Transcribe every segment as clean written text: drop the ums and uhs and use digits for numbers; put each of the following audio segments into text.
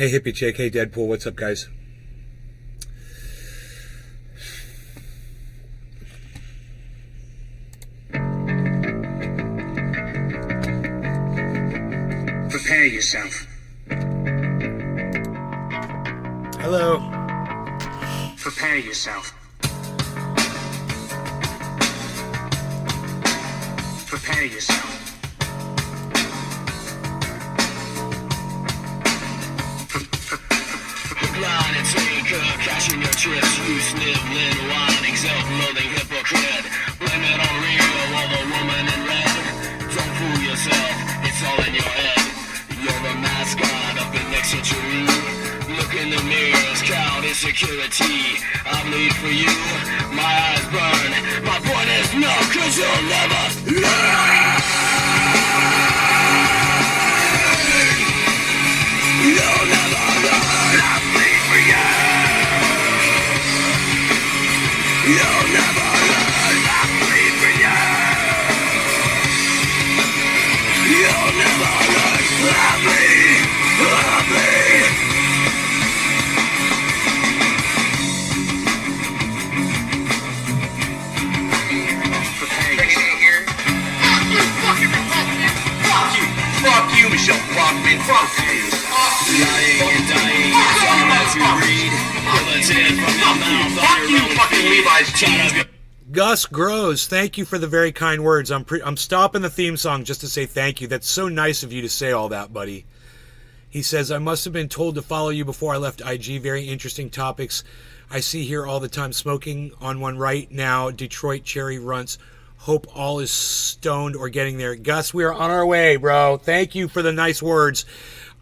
Hey, Hippie Chick. Hey, Deadpool. What's up, guys? Prepare yourself. Hello. Prepare yourself. Prepare yourself. Blind and taker, cashing your chips, you sniveling, whining, self-loathing hypocrite. Blame it on Rio or the woman in red. Don't fool yourself, it's all in your head. You're the mascot of the next century. Look in the mirrors, count insecurity. I bleed for you, my eyes burn. My point is no, cause you'll never learn. You'll never learn. I bleed for you. You'll never learn. I bleed for you. You'll never learn. I bleed. I bleed. Fuck you, Michelle Brockman. Fuck you. Lying and dying, as you read. Bulletin from your mouth. Fuck you, fucking Levi's jeans. Gus Grows, thank you for the very kind words. I'm stopping the theme song just to say thank you. That's so nice of you to say all that, buddy. He says, I must have been told to follow you before I left IG. Very interesting topics I see here all the time. Smoking on one right now. Detroit cherry runts. Hope all is stoned or getting there. Gus, we are on our way, bro. Thank you for the nice words.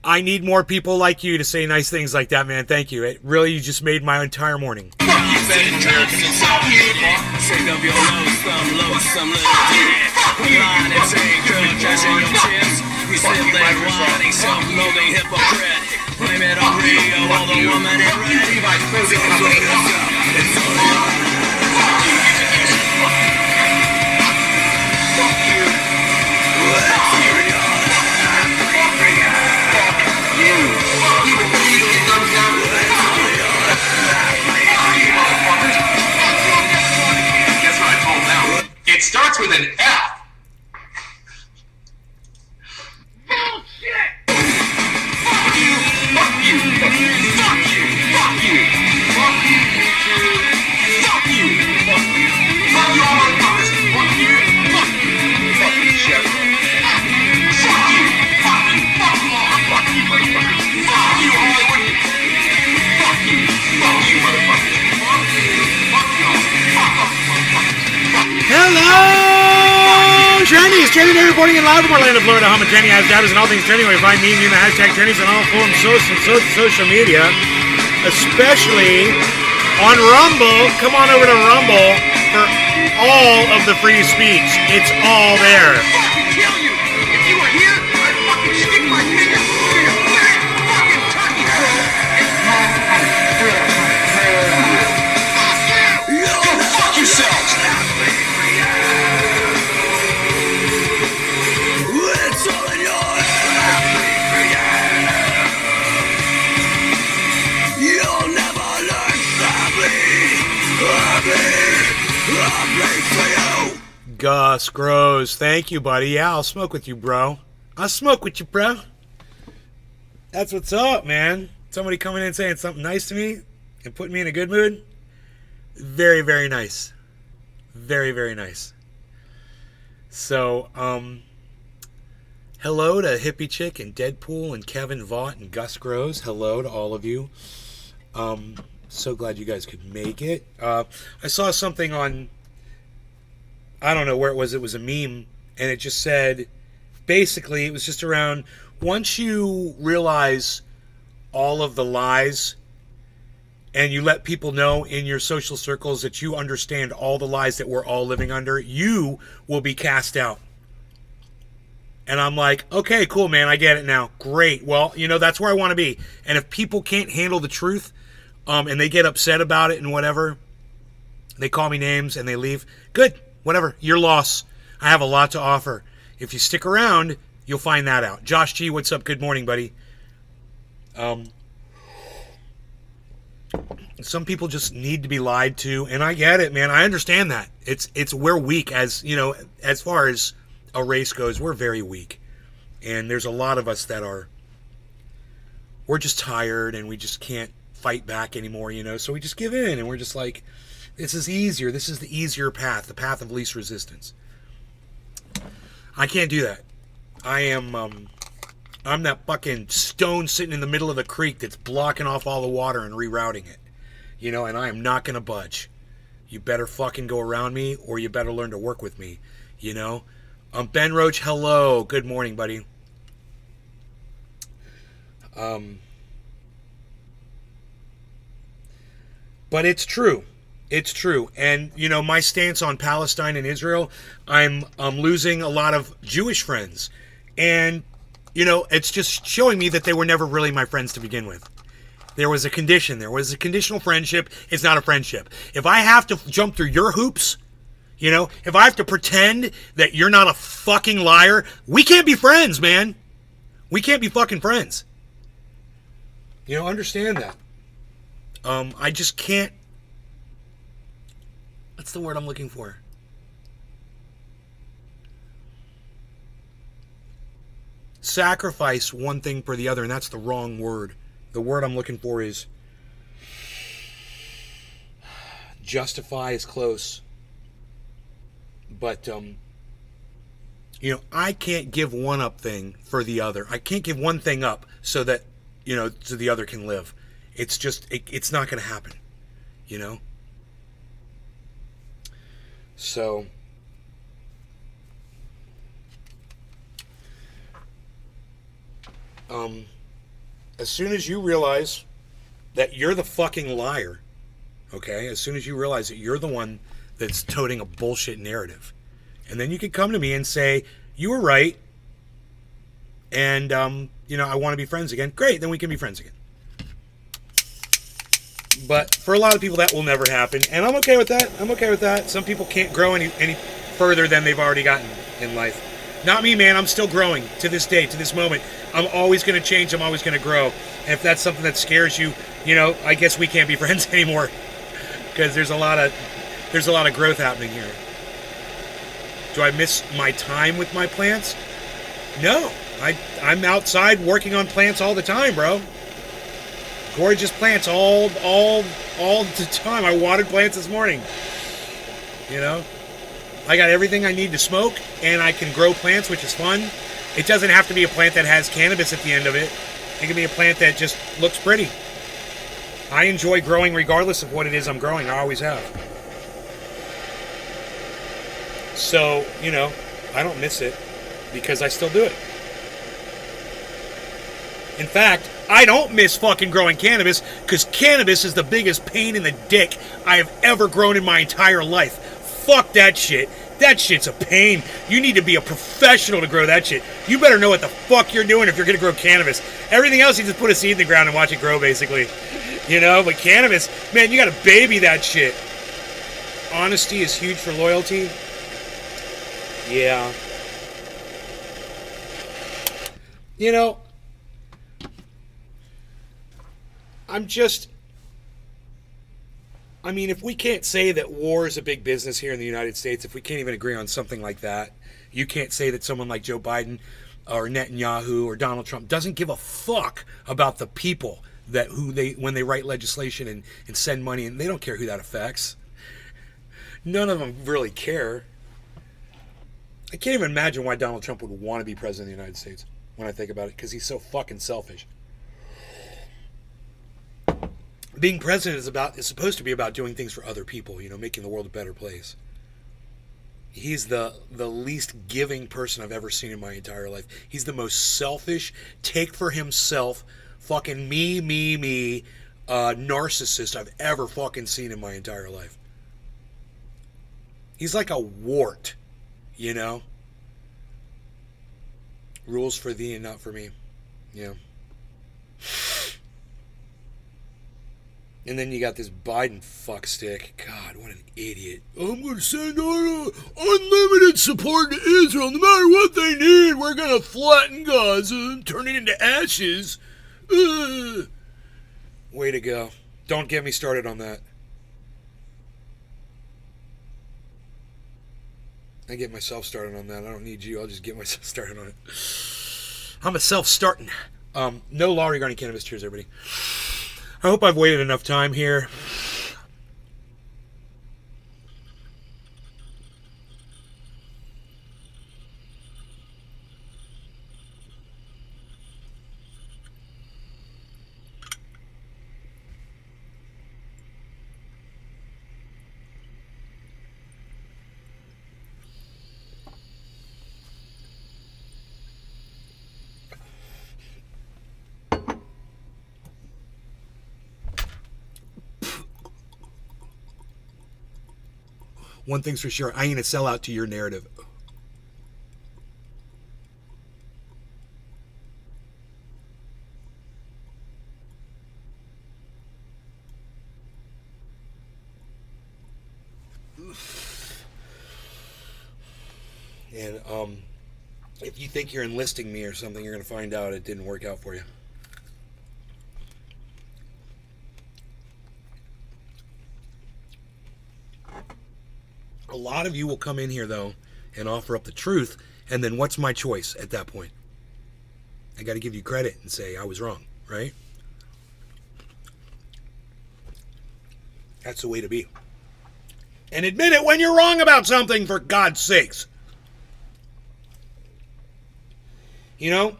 I need more people like you to say nice things like that, man. Thank you. It really, you just made my entire morning. Sick of your loathsome little dick. Blind and taker, cashing your chips. You sniveling, whining, self-loathing hypocrite. Blame it on Rio or the woman in red. It's all yours. It starts with an F. Hello, Jenny. It's Jenny there reporting in live from Orlando, Florida. Home of Jenny has daughters and all things trending. We find me and you in the hashtag Jenny's on all forms social media, especially on Rumble. Come on over to Rumble for all of the free speech. It's all there. Fucking kill you! If you were here, I'd fucking stick my finger through your fat fucking turkey. Go fuck yourselves! It's all in your head. You'll never learn. I bleed for you. Gus Grows, thank you, buddy. Yeah, I'll smoke with you, bro. I'll smoke with you, bro. That's what's up, man. Somebody coming in saying something nice to me and putting me in a good mood. Very, very nice. Very, very nice. So, hello to Hippie Chick and Deadpool and Kevin Vaught and Gus Grows. Hello to all of you. So glad you guys could make it. I saw something on, I don't know where it was a meme, and it just said, basically, it was just around, once you realize all of the lies and you let people know in your social circles that you understand all the lies that we're all living under, you will be cast out. And I'm like, okay, cool, man, I get it now. Great. Well, that's where I want to be. And if people can't handle the truth, and they get upset about it and whatever, they call me names and they leave, good, whatever, your loss. I have a lot to offer. If you stick around, you'll find that out. Josh G, what's up? Good morning, buddy. Some people just need to be lied to, and I get it, man. I understand that. It's we're weak, as you know, as far as a race goes, we're very weak. And there's a lot of us that we're just tired and we just can't fight back anymore, you know. So we just give in and we're just like, this is easier. This is the easier path, the path of least resistance. I can't do that. I'm that fucking stone sitting in the middle of the creek that's blocking off all the water and rerouting it. You know, and I am not going to budge. You better fucking go around me or you better learn to work with me, you know. Ben Roach, hello. Good morning, buddy. But it's true. It's true. And, you know, my stance on Palestine and Israel, I'm losing a lot of Jewish friends. And, you know, it's just showing me that they were never really my friends to begin with. There was a condition. There was a conditional friendship. It's not a friendship. If I have to jump through your hoops, you know, if I have to pretend that you're not a fucking liar, we can't be friends, man. We can't be fucking friends. You know, understand that. I just can't. What's the word I'm looking for? Sacrifice one thing for the other, and that's the wrong word. The word I'm looking for is justify is close. But, you know, I can't give one up thing for the other. I can't give one thing up so that, you know, so the other can live. It's just, it's not going to happen, you know? So, as soon as you realize that you're the fucking liar, okay? As soon as you realize that you're the one that's toting a bullshit narrative, and then you could come to me and say, you were right, and, you know, I want to be friends again. Great, then we can be friends again. But for a lot of people, that will never happen, and I'm okay with that. I'm okay with that. Some people can't grow any further than they've already gotten in life. Not me, man. I'm still growing to this day, to this moment. I'm always going to change. I'm always going to grow. And if that's something that scares you, you know, I guess we can't be friends anymore, because there's a lot of growth happening here. Do I miss my time with my plants? No. I'm outside working on plants all the time, bro. Gorgeous plants all the time. I watered plants this morning. You know? I got everything I need to smoke, and I can grow plants, which is fun. It doesn't have to be a plant that has cannabis at the end of it. It can be a plant that just looks pretty. I enjoy growing regardless of what it is I'm growing. I always have. So, you know, I don't miss it because I still do it. In fact, I don't miss fucking growing cannabis because cannabis is the biggest pain in the dick I have ever grown in my entire life. Fuck that shit. That shit's a pain. You need to be a professional to grow that shit. You better know what the fuck you're doing if you're going to grow cannabis. Everything else, you just put a seed in the ground and watch it grow, basically. You know, but cannabis, man, you got to baby that shit. Honesty is huge for loyalty. Yeah. You know, I mean, if we can't say that war is a big business here in the United States, if we can't even agree on something like that, you can't say that someone like Joe Biden or Netanyahu or Donald Trump doesn't give a fuck about the people that when they write legislation and send money, and they don't care who that affects. None of them really care. I can't even imagine why Donald Trump would want to be president of the United States when I think about it, because he's so fucking selfish. Being president is supposed to be about doing things for other people, you know, making the world a better place. He's the least giving person I've ever seen in my entire life. He's the most selfish, take for himself, fucking me, narcissist I've ever fucking seen in my entire life. He's like a wart, you know? Rules for thee and not for me. Yeah. And then you got this Biden fuckstick. God, what an idiot. I'm going to send out unlimited support to Israel. No matter what they need, we're going to flatten Gaza and turn it into ashes. Way to go. Don't get me started on that. I get myself started on that. I don't need you. I'll just get myself started on it. I'm a self-starting. No law regarding cannabis. Cheers, everybody. I hope I've waited enough time here. One thing's for sure, I ain't a sellout to your narrative. And if you think you're enlisting me or something, you're going to find out it didn't work out for you. A lot of you will come in here, though, and offer up the truth, and then what's my choice at that point? I got to give you credit and say I was wrong, right? That's the way to be. And admit it when you're wrong about something, for God's sakes. You know?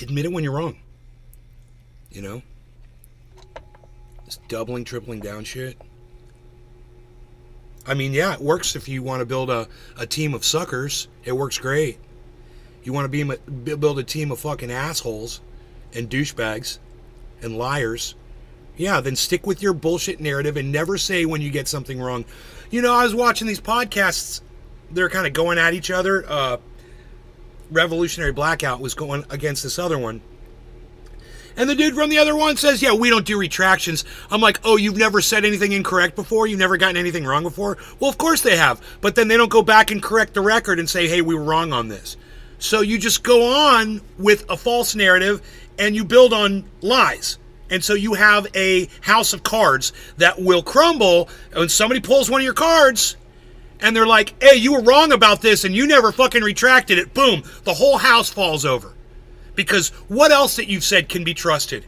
Admit it when you're wrong. You know? This doubling, tripling down shit. I mean, yeah, it works if you want to build a team of suckers. It works great. You want to build a team of fucking assholes and douchebags and liars. Yeah, then stick with your bullshit narrative and never say when you get something wrong. You know, I was watching these podcasts. They're kind of going at each other. Revolutionary Blackout was going against this other one. And the dude from the other one says, yeah, we don't do retractions. I'm like, oh, you've never said anything incorrect before? You've never gotten anything wrong before? Well, of course they have. But then they don't go back and correct the record and say, hey, we were wrong on this. So you just go on with a false narrative and you build on lies. And so you have a house of cards that will crumble when somebody pulls one of your cards and they're like, hey, you were wrong about this and you never fucking retracted it. Boom. The whole house falls over. Because what else that you've said can be trusted?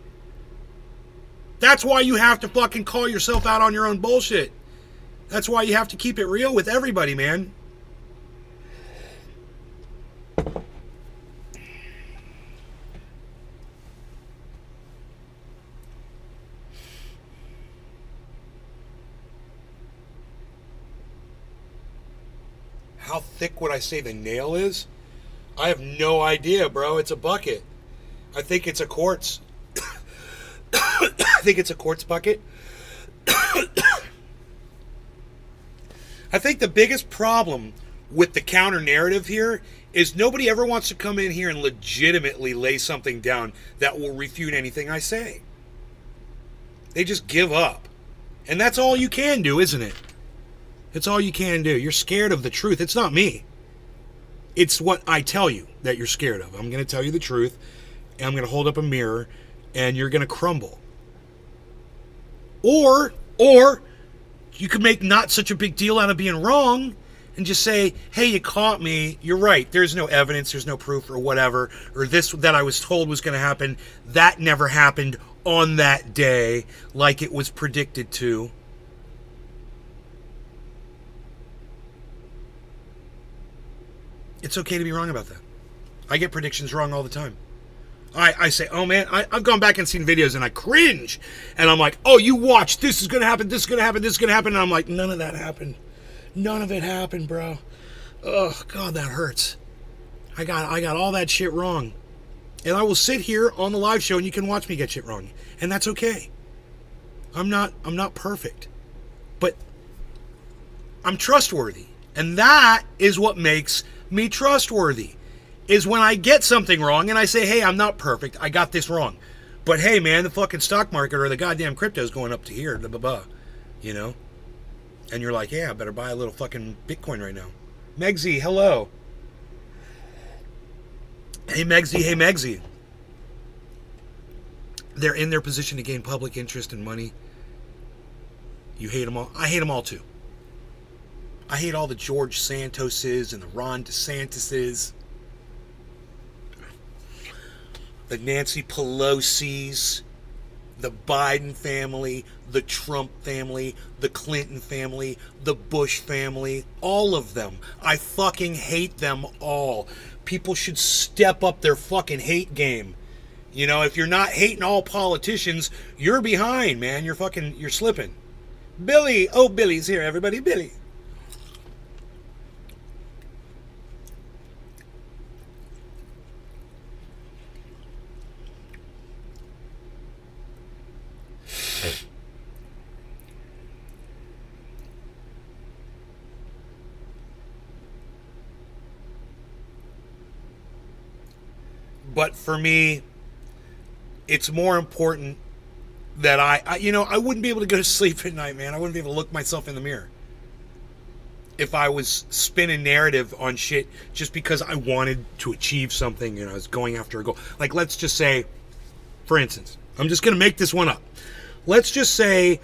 That's why you have to fucking call yourself out on your own bullshit. That's why you have to keep it real with everybody, man. How thick would I say the nail is? I have no idea, bro. It's a bucket. I think it's a quartz. I think it's a quartz bucket. I think the biggest problem with the counter narrative here is nobody ever wants to come in here and legitimately lay something down that will refute anything I say. They just give up. And that's all you can do, isn't it? It's all you can do. You're scared of the truth. It's not me. It's what I tell you that you're scared of. I'm going to tell you the truth, and I'm going to hold up a mirror, and you're going to crumble. Or you could make not such a big deal out of being wrong and just say, hey, you caught me. You're right. There's no evidence. There's no proof or whatever. Or this that I was told was going to happen. That never happened on that day like it was predicted to. It's okay to be wrong about that. I get predictions wrong all the time. I say, oh man, I've gone back and seen videos and I cringe. And I'm like, oh, you watch, this is going to happen, this is going to happen, this is going to happen. And I'm like, none of that happened. None of it happened, bro. Oh, God, that hurts. I got all that shit wrong. And I will sit here on the live show and you can watch me get shit wrong. And that's okay. I'm not perfect. But I'm trustworthy. And that is what makes me trustworthy, is when I get something wrong and I say, hey, I'm not perfect, I got this wrong, but hey man, the fucking stock market or the goddamn crypto is going up to here, blah, blah, blah, you know, and you're like, yeah, I better buy a little fucking Bitcoin right now. Megsy, hello. Hey Megsy, hey Megsy. They're in their position to gain public interest and money. You hate them all. I hate them all too. I hate all the George Santoses and the Ron DeSantises, the Nancy Pelosi's, the Biden family, the Trump family, the Clinton family, the Bush family, all of them. I fucking hate them all. People should step up their fucking hate game. You know, if you're not hating all politicians, you're behind, man. You're slipping. Billy, oh, Billy's here, everybody. Billy. But for me, it's more important that I wouldn't be able to go to sleep at night, man. I wouldn't be able to look myself in the mirror if I was spinning narrative on shit just because I wanted to achieve something and I was going after a goal. Like, let's just say, for instance, I'm just going to make this one up. Let's just say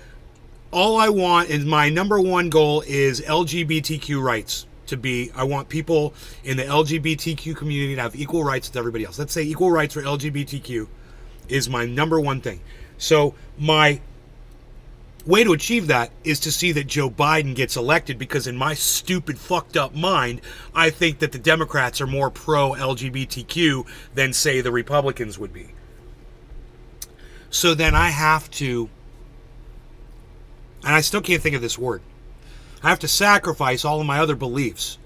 all I want is my number one goal is LGBTQ rights. I want people in the LGBTQ community to have equal rights with everybody else. Let's say equal rights for LGBTQ is my number one thing. So my way to achieve that is to see that Joe Biden gets elected, because in my stupid, fucked up mind, I think that the Democrats are more pro-LGBTQ than, say, the Republicans would be. So then I have to, and I still can't think of this word, I have to sacrifice all of my other beliefs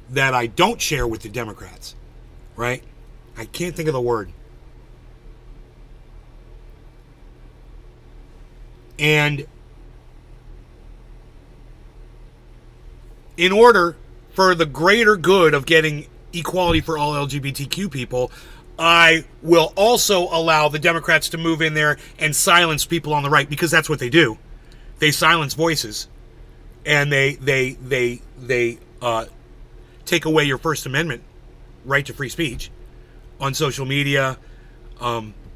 that I don't share with the Democrats, right? I can't think of the word. And in order for the greater good of getting equality for all LGBTQ people, I will also allow the Democrats to move in there and silence people on the right, because that's what they do. They silence voices. And they take away your First Amendment right to free speech on social media.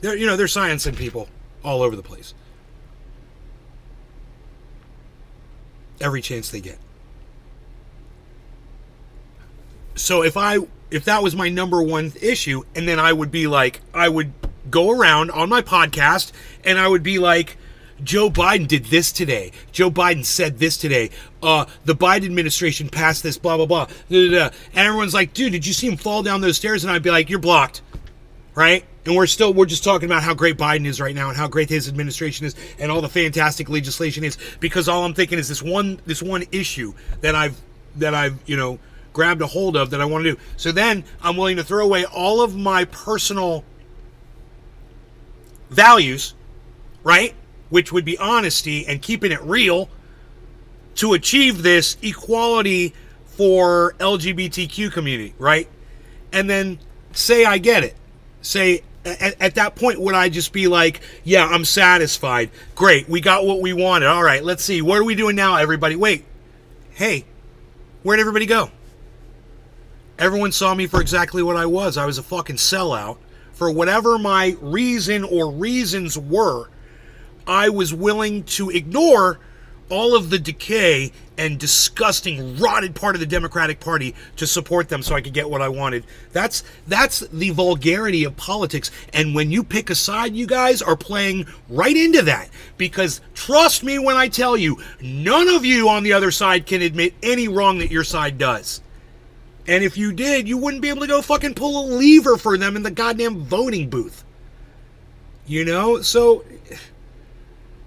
They're silencing people all over the place every chance they get. So if that was my number one issue, and then I would be like, I would go around on my podcast and I would be like, Joe Biden did this today. Joe Biden said this today. The Biden administration passed this, blah, blah, blah. Da, da, da. And everyone's like, dude, did you see him fall down those stairs? And I'd be like, you're blocked. Right? And we're just talking about how great Biden is right now and how great his administration is and all the fantastic legislation is, because all I'm thinking is this one issue that I've grabbed a hold of that I want to do. So then I'm willing to throw away all of my personal values, right? Which would be honesty and keeping it real, to achieve this equality for LGBTQ community, right? And then say I get it. Say at that point, would I just be like, yeah, I'm satisfied. Great, we got what we wanted. All right, let's see. What are we doing now, everybody? Wait. Hey, where'd everybody go? Everyone saw me for exactly what I was. I was a fucking sellout. For whatever my reason or reasons were, I was willing to ignore all of the decay and disgusting, rotted part of the Democratic Party to support them so I could get what I wanted. That's the vulgarity of politics. And when you pick a side, you guys are playing right into that. Because trust me when I tell you, none of you on the other side can admit any wrong that your side does. And if you did, you wouldn't be able to go fucking pull a lever for them in the goddamn voting booth. You know? So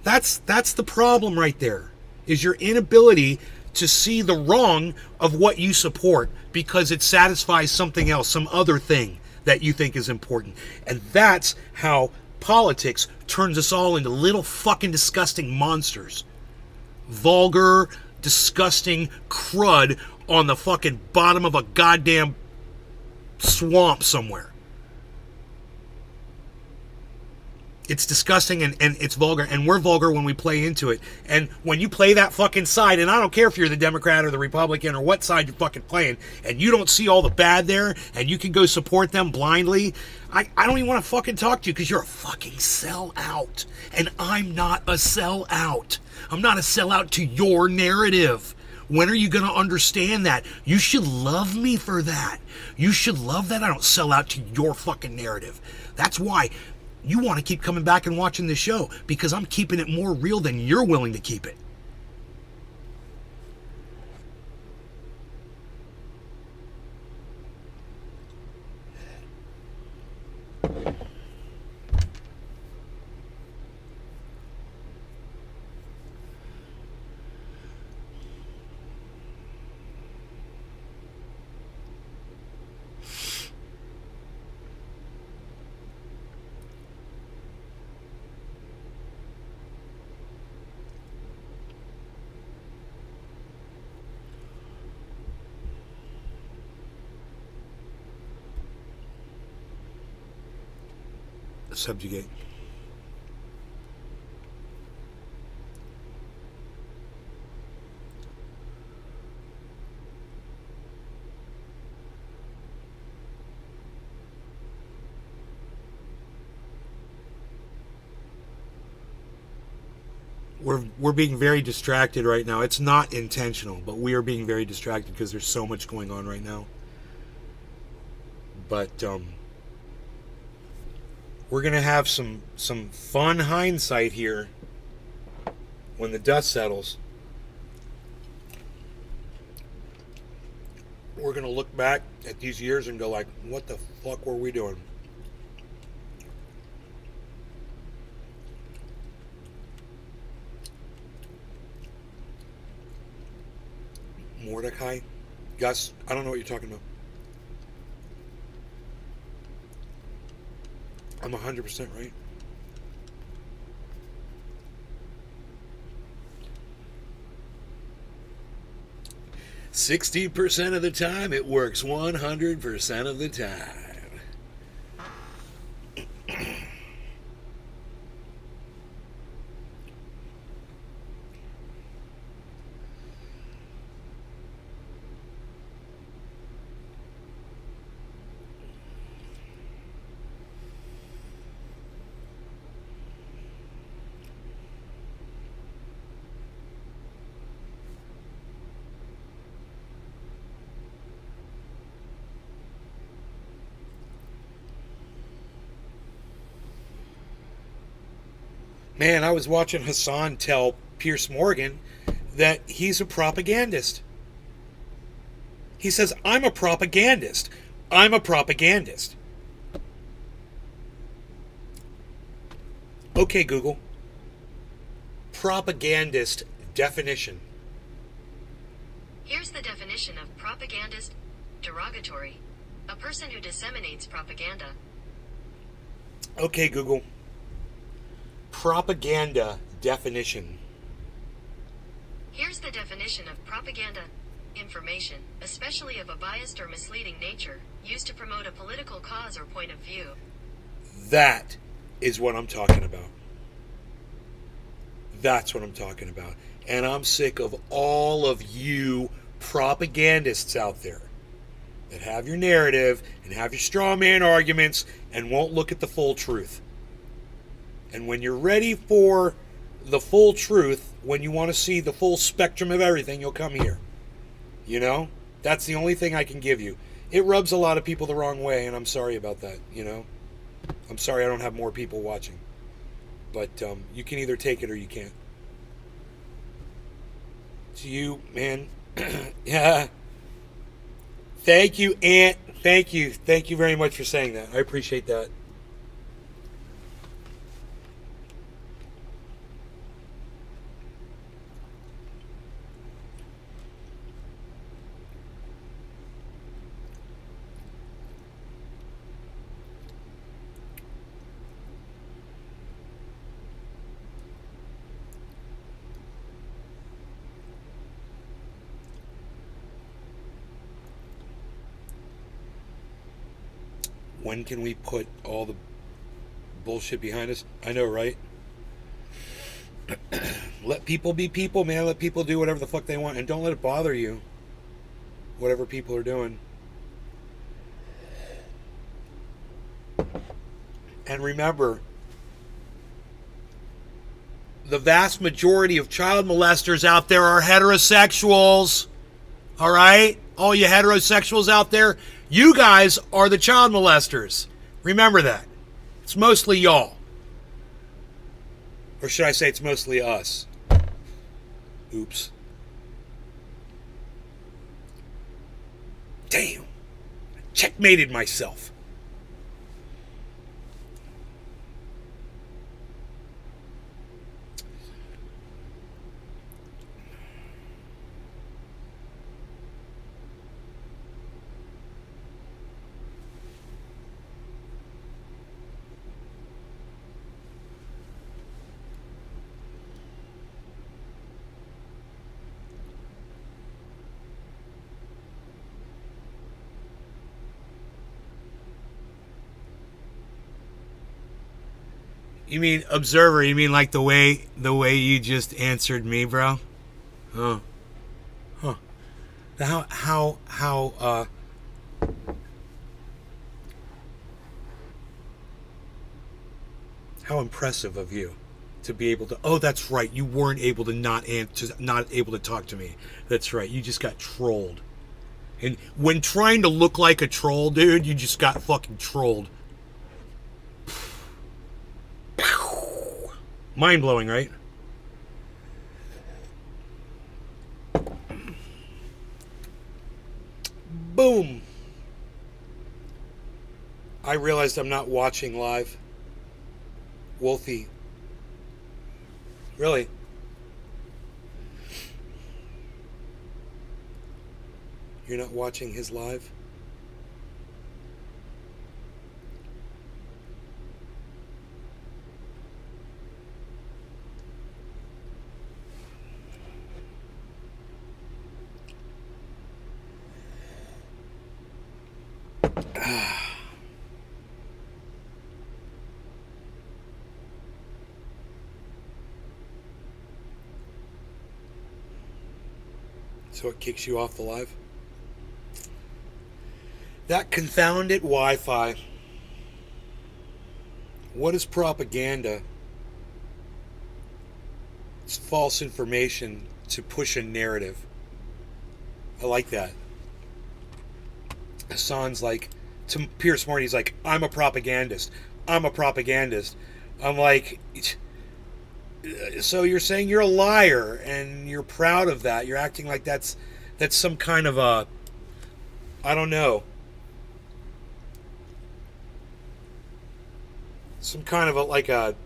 that's the problem right there, is your inability to see the wrong of what you support because it satisfies something else, some other thing that you think is important. And that's how politics turns us all into little fucking disgusting monsters. Vulgar, disgusting crud on the fucking bottom of a goddamn swamp somewhere. It's disgusting and it's vulgar, and we're vulgar when we play into it. And when you play that fucking side, and I don't care if you're the Democrat or the Republican or what side you're fucking playing, and you don't see all the bad there, and you can go support them blindly, I don't even want to fucking talk to you because you're a fucking sellout. And I'm not a sellout. I'm not a sellout to your narrative. When are you going to understand that? You should love me for that. You should love that I don't sell out to your fucking narrative. That's why you want to keep coming back and watching the show, because I'm keeping it more real than you're willing to keep it. Subjugate. We're being very distracted right now. It's not intentional, but we are being very distracted because there's so much going on right now. But we're gonna have some fun hindsight here when the dust settles. We're gonna look back at these years and go like, what the fuck were we doing? Mordecai? Gus, I don't know what you're talking about. I'm 100% right. "60% of the time, it works 100% of the time." Man, I was watching Hassan tell Pierce Morgan that he's a propagandist. He says, I'm a propagandist. I'm a propagandist. Okay, Google. Propagandist definition. Here's the definition of propagandist: derogatory. A person who disseminates propaganda. Okay, Google. Propaganda definition. Here's the definition of propaganda: information, especially of a biased or misleading nature, used to promote a political cause or point of view. That is what I'm talking about. That's what I'm talking about. And I'm sick of all of you propagandists out there that have your narrative and have your straw man arguments and won't look at the full truth. And when you're ready for the full truth, when you want to see the full spectrum of everything, you'll come here. You know? That's the only thing I can give you. It rubs a lot of people the wrong way, and I'm sorry about that, you know? I'm sorry I don't have more people watching. But you can either take it or you can't. To you, man. Yeah. Thank you, Aunt. Thank you. Thank you very much for saying that. I appreciate that. When can we put all the bullshit behind us. I know, right? Let people be people, man. Let people do whatever the fuck they want, and don't let it bother you. Whatever people are doing. And remember, the vast majority of child molesters out there are heterosexuals. All right? All you heterosexuals out there, you guys are the child molesters. Remember that. It's mostly y'all. Or should I say it's mostly us? Oops. Damn. Checkmated myself. You mean observer? You mean like the way you just answered me, bro? Huh. How impressive of you to be able to. Oh, that's right. You weren't able to not able to talk to me. That's right. You just got trolled. And when trying to look like a troll, dude, you just got fucking trolled. Mind blowing, right? Boom. I realized I'm not watching live. Wolfie. Really? You're not watching his live? So it kicks you off the live? That confounded Wi-Fi. What is propaganda? It's false information to push a narrative. I like that. Hassan's like, to Pierce Morty, he's like, I'm a propagandist. I'm a propagandist. I'm like, so you're saying you're a liar and you're proud of that. You're acting like that's some kind of a, I don't know, some kind of a, like a,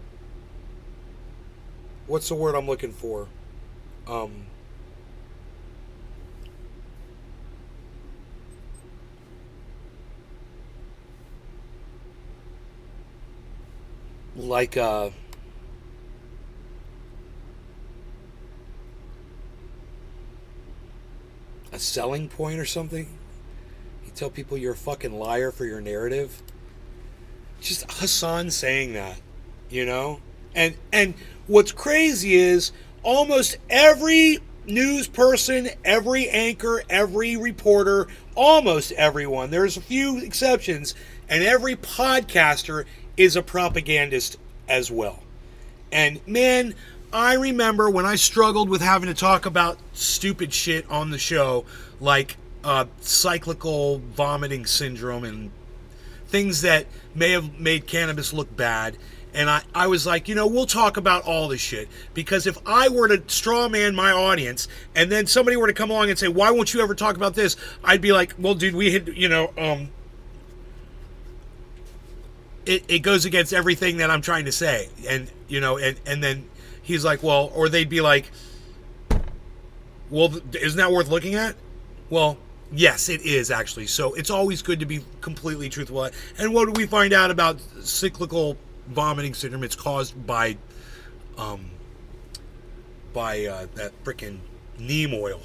what's the word I'm looking for? Like a selling point or something. You tell people you're a fucking liar for your narrative. Just Hassan saying that, you know? And what's crazy is almost every news person, every anchor, every reporter, almost everyone, there's a few exceptions, and every podcaster is a propagandist as well. And man, I remember when I struggled with having to talk about stupid shit on the show, like cyclical vomiting syndrome and things that may have made cannabis look bad. And I was like, you know, we'll talk about all this shit. Because if I were to straw man my audience and then somebody were to come along and say, why won't you ever talk about this? I'd be like, well, dude, we had, you know, it goes against everything that I'm trying to say. And, you know, and then he's like, well, or they'd be like, well, isn't that worth looking at? Well, yes, it is actually. So it's always good to be completely truthful. And what do we find out about cyclical vomiting syndrome? It's caused by that frickin' neem oil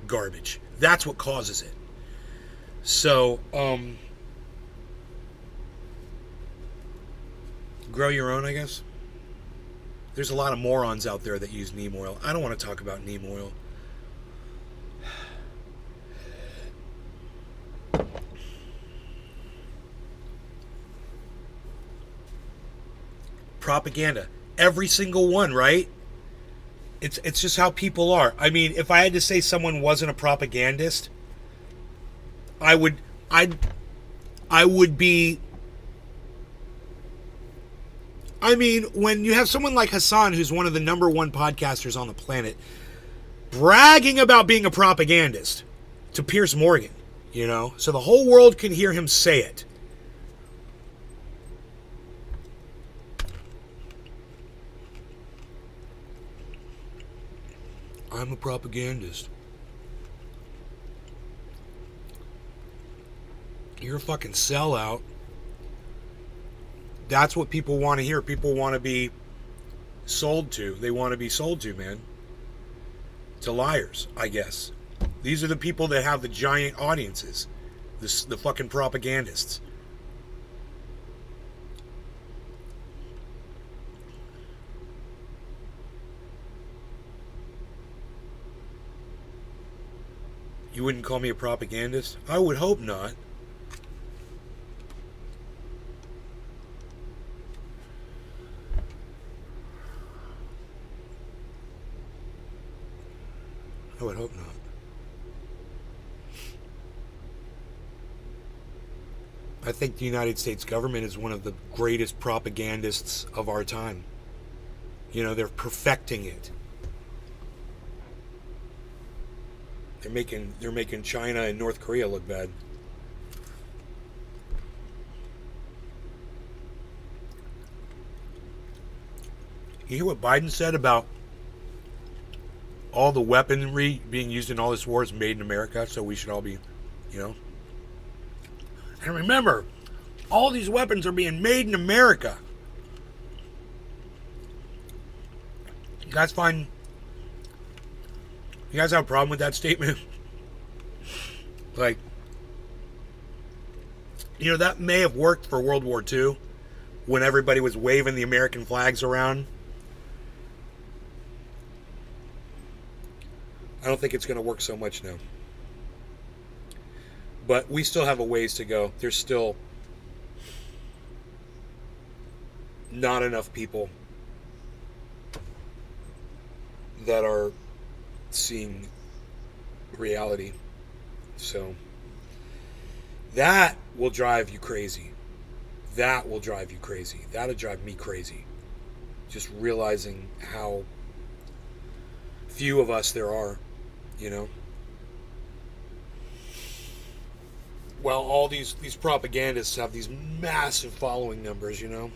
garbage. That's what causes it. So, Grow your own, I guess. There's a lot of morons out there that use neem oil. I don't want to talk about neem oil. Propaganda. Every single one, right? It's just how people are. I mean, if I had to say someone wasn't a propagandist, I would be. I mean, when you have someone like Hassan, who's one of the #1 podcasters on the planet, bragging about being a propagandist to Piers Morgan, you know, so the whole world can hear him say it. I'm a propagandist. You're a fucking sellout. That's what people want to hear. People want to be sold to. They want to be sold to, man. To liars, I guess. These are the people that have the giant audiences. The fucking propagandists. You wouldn't call me a propagandist? I would hope not. I would hope not. I think the United States government is one of the greatest propagandists of our time. You know, they're perfecting it. They're making China and North Korea look bad. You hear what Biden said about all the weaponry being used in all this war is made in America, so we should all be, you know. And remember, all these weapons are being made in America. You guys find... You guys have a problem with that statement? Like, you know, that may have worked for World War II when everybody was waving the American flags around. I don't think it's going to work so much now. But we still have a ways to go. There's still not enough people that are seeing reality. So that will drive you crazy. That will drive you crazy. That'll drive me crazy. Just realizing how few of us there are, you know. Well, all these propagandists have these massive following numbers, you know.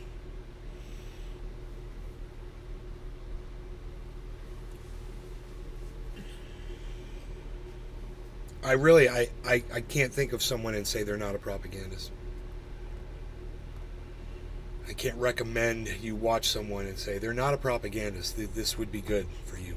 I can't think of someone and say they're not a propagandist. I can't recommend you watch someone and say they're not a propagandist. This would be good for you.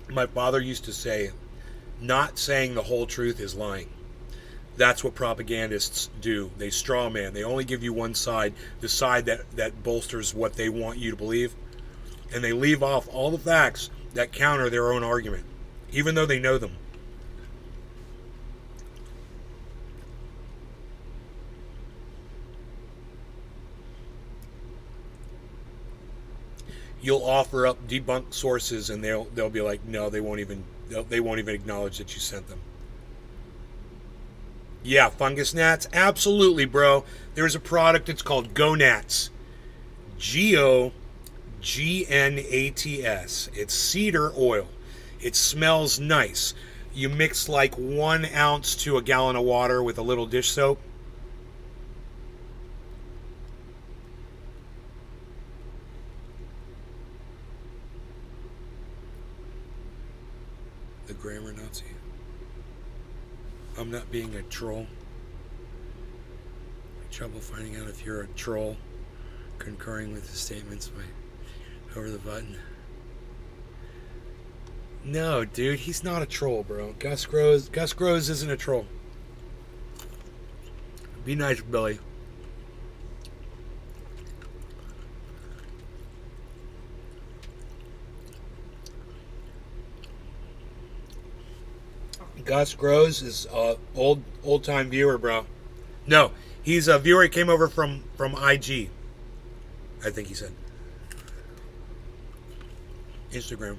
My father used to say, not saying the whole truth is lying. That's what propagandists do. They straw man. They only give you one side, the side that bolsters what they want you to believe. And they leave off all the facts that counter their own argument, even though they know them. You'll offer up debunked sources, and they'll be like, no, they won't even acknowledge that you sent them. Yeah, fungus gnats, absolutely, bro. There's a product. It's called GoNats, GoGNATS. It's cedar oil. It smells nice. You mix like 1 ounce to a gallon of water with a little dish soap. The grammar Nazi. I'm not being a troll. Trouble finding out if you're a troll. Concurring with the statements by over the button. No, dude, he's not a troll, bro. Gus Groves isn't a troll. Be nice, Billy. Gus Groves is a old time viewer, bro. No, he's a viewer. He came over from IG. I think he said Instagram.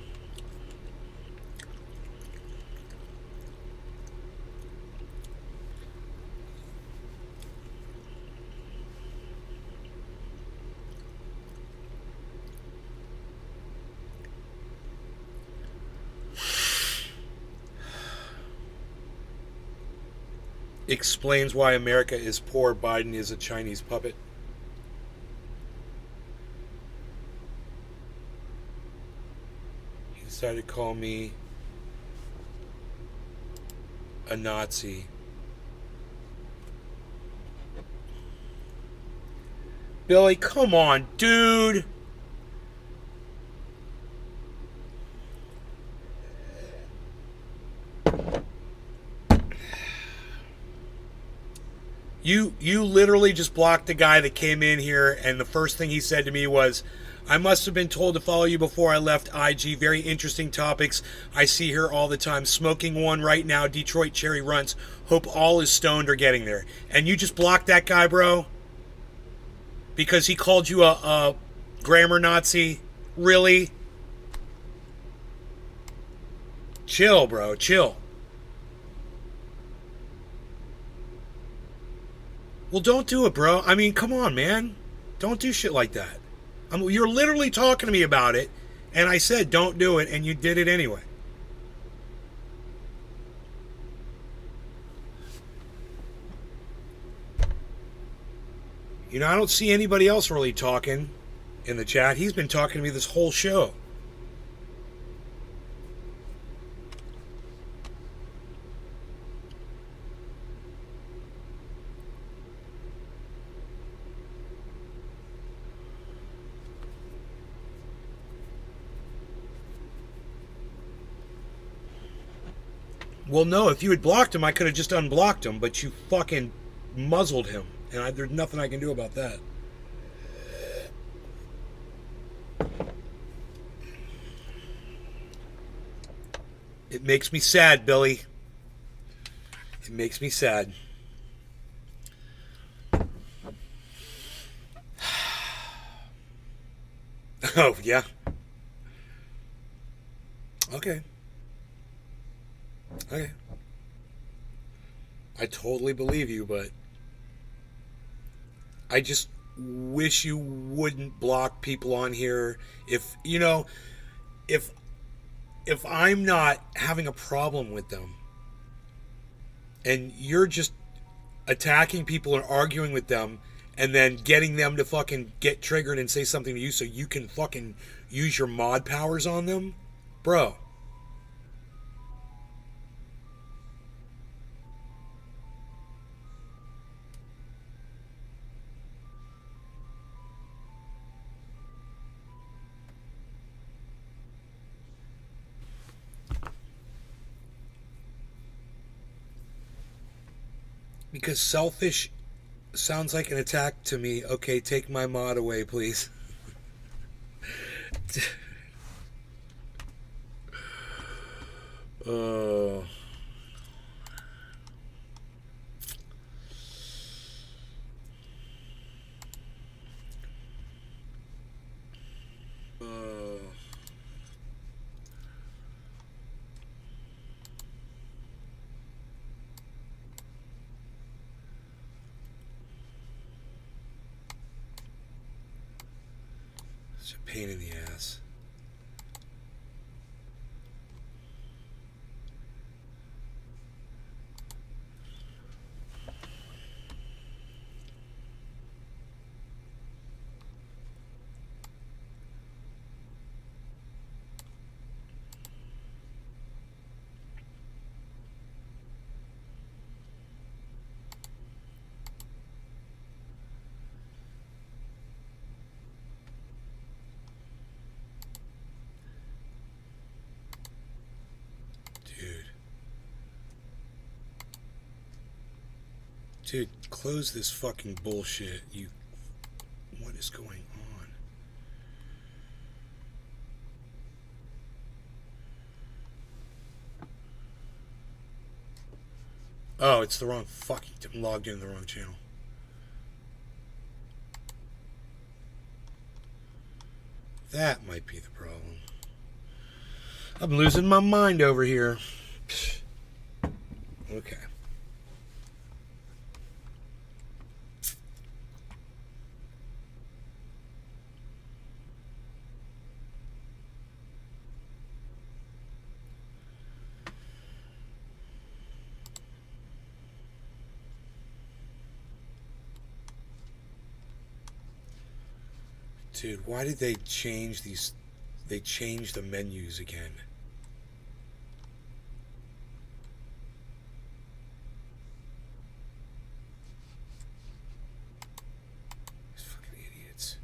Explains why America is poor. Biden is a Chinese puppet. He decided to call me a Nazi. Billy, come on, dude. You literally just blocked the guy that came in here, and the first thing he said to me was, I must have been told to follow you before I left IG. Very interesting topics. I see here all the time. Smoking one right now. Detroit Cherry Runs. Hope all is stoned or getting there. And you just blocked that guy, bro? Because he called you a grammar Nazi? Really? Chill, bro. Chill. Well, don't do it, bro. I mean, come on, man. Don't do shit like that. You're literally talking to me about it, and I said don't do it, and you did it anyway. You know, I don't see anybody else really talking in the chat. He's been talking to me this whole show. Well, no, if you had blocked him, I could have just unblocked him, but you fucking muzzled him, and there's nothing I can do about that. It makes me sad, Billy. It makes me sad. Oh, yeah. Okay. Okay. I totally believe you, but I just wish you wouldn't block people on here. If, you know, if I'm not having a problem with them and you're just attacking people and arguing with them and then getting them to fucking get triggered and say something to you so you can fucking use your mod powers on them, bro. Because selfish sounds like an attack to me. Okay, take my mod away, please. Oh. It's a pain in the ass. Dude, close this fucking bullshit. You. What is going on? Oh, it's the wrong fucking. I'm logged into the wrong channel. That might be the problem. I'm losing my mind over here. Okay. Dude, why did they change these? They changed the menus again. These fucking idiots.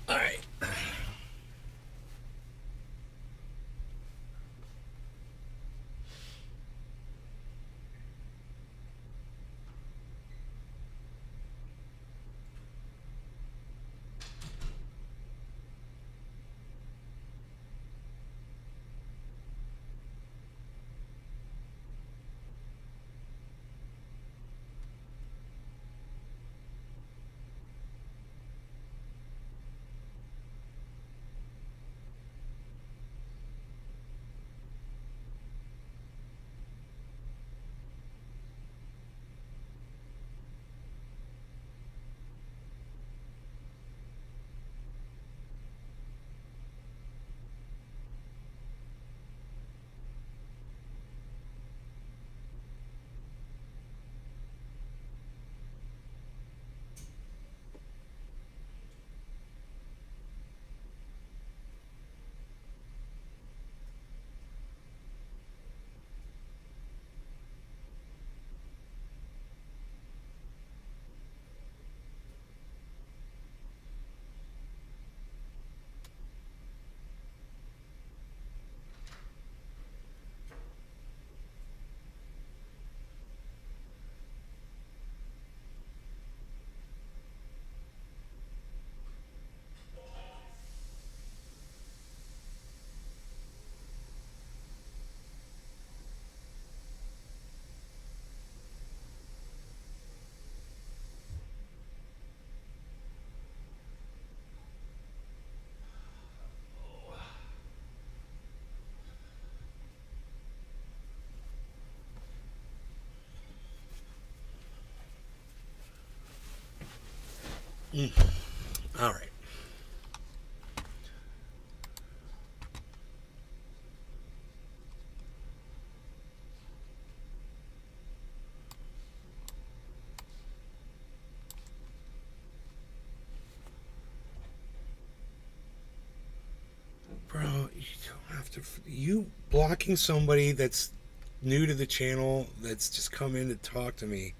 All right. All right. Bro, you don't have to. You blocking somebody that's new to the channel that's just come in to talk to me.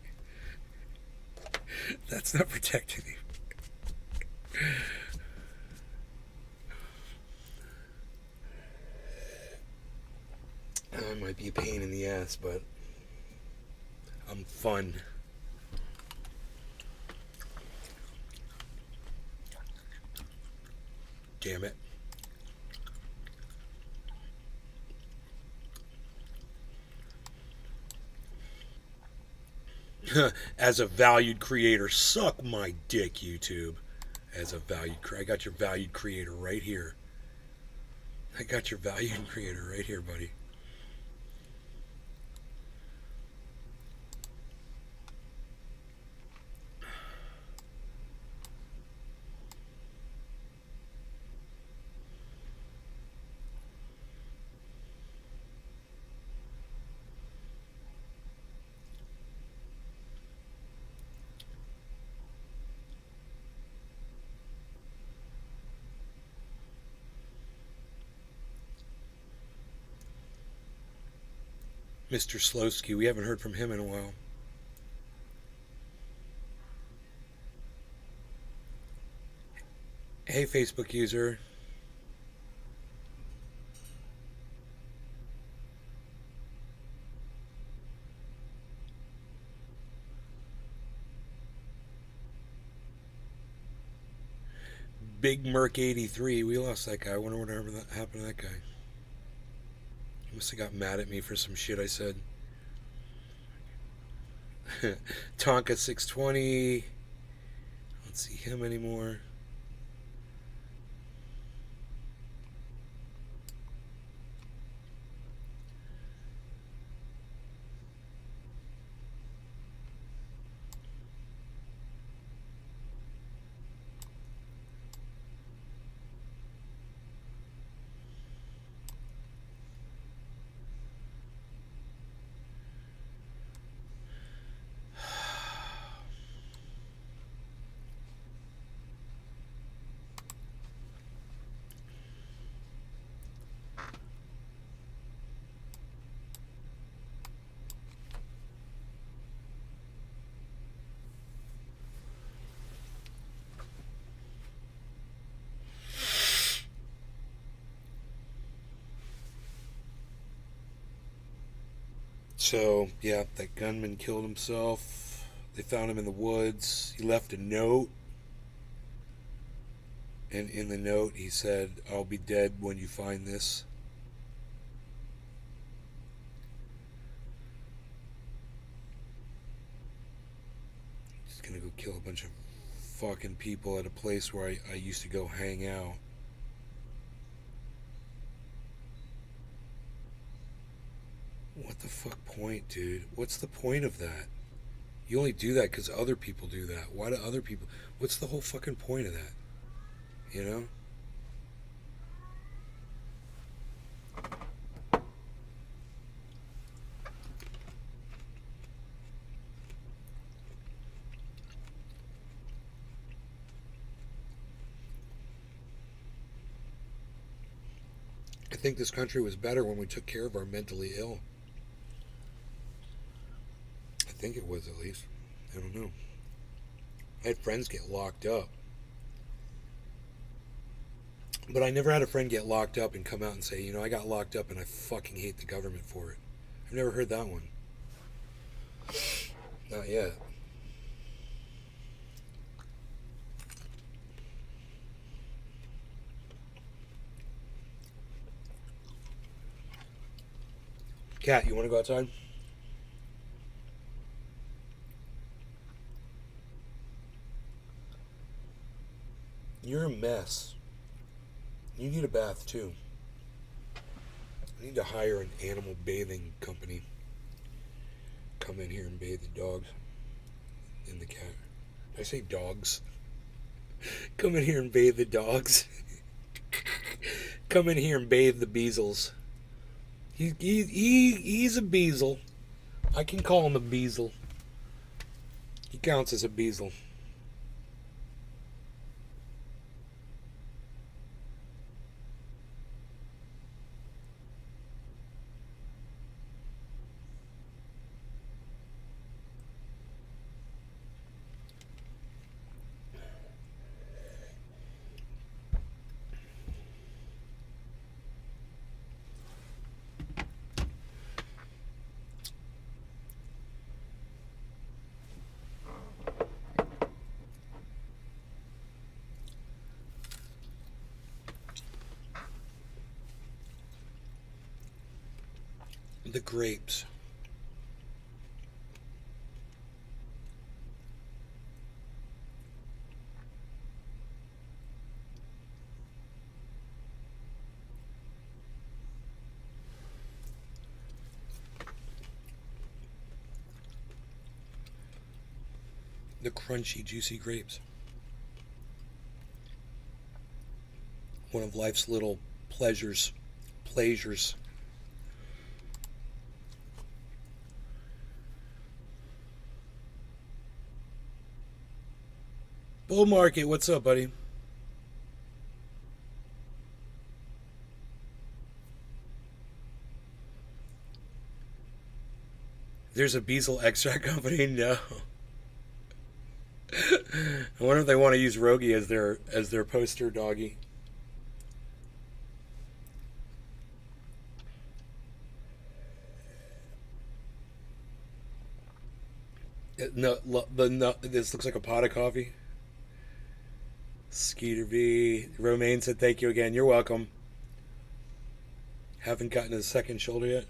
That's not protecting me. That might be a pain in the ass, but I'm fun. Damn it. As a valued creator, suck my dick, YouTube. As a valued I got your valued creator right here. I got your valued creator right here, buddy. Mr. Slowski. We haven't heard from him in a while. Hey, Facebook user. Big Merc 83. We lost that guy. I wonder what happened to that guy. He must have got mad at me for some shit I said. Tonka 620. Don't see him anymore. So, yeah, that gunman killed himself. They found him in the woods. He left a note. And in the note, he said, "I'll be dead when you find this." He's gonna go kill a bunch of fucking people at a place where I used to go hang out. What the fuck point, dude? What's the point of that? You only do that because other people do that. Why do other people... What's the whole fucking point of that? You know? I think this country was better when we took care of our mentally ill. I think it was, at least. I don't know. I had friends get locked up. But I never had a friend get locked up and come out and say, you know, I got locked up and I fucking hate the government for it. I've never heard that one. Not yet. Kat, you want to go outside? You're a mess. You need a bath too. I need to hire an animal bathing company. Come in here and bathe the dogs and the cat. Did I say dogs? Come in here and bathe the dogs. Come in here and bathe the Beezles. He's a Beezle. I can call him a Beezle. He counts as a Beezle. The grapes. The crunchy, juicy grapes. One of life's little pleasures. Bull Market, what's up, buddy? There's a Beazle extract company? No. I wonder if they want to use Rogie as their poster doggy. No, this looks like a pot of coffee. Skeeter B. Romaine said thank you again. You're welcome. Haven't gotten to the second shoulder yet.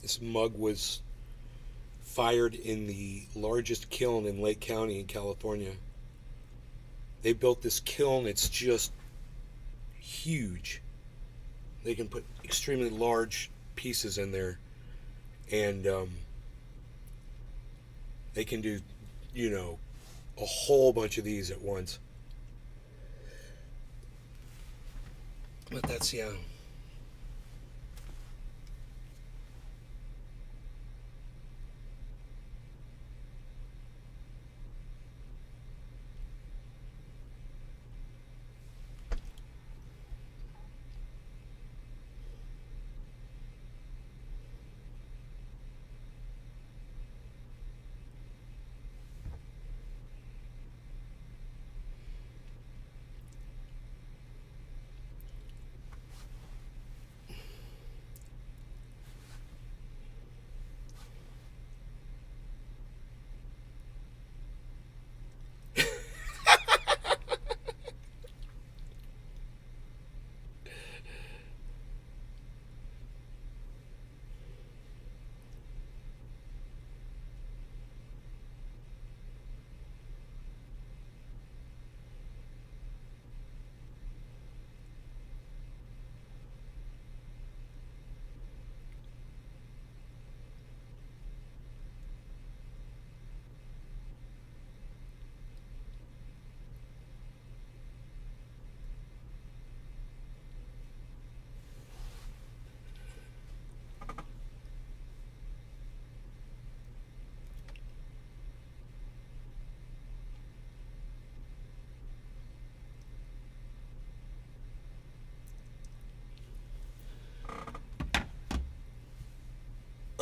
This mug was fired in the largest kiln in Lake County in California. They built this kiln, it's just huge. They can put extremely large pieces in there, and they can do, a whole bunch of these at once. But that's, yeah.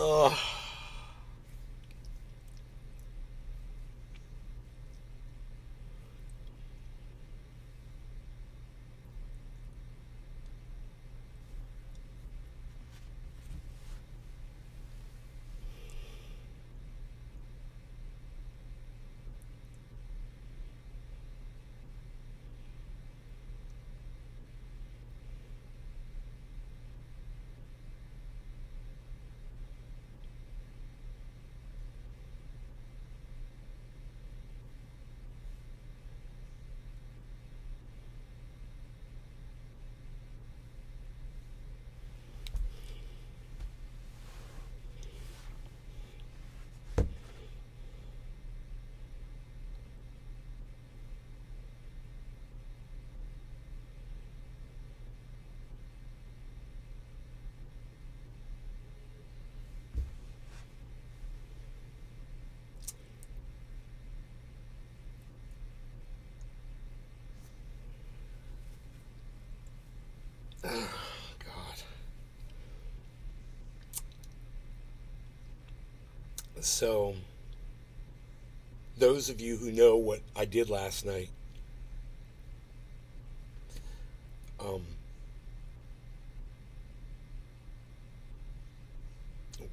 Oh. God. So, those of you who know what I did last night, um,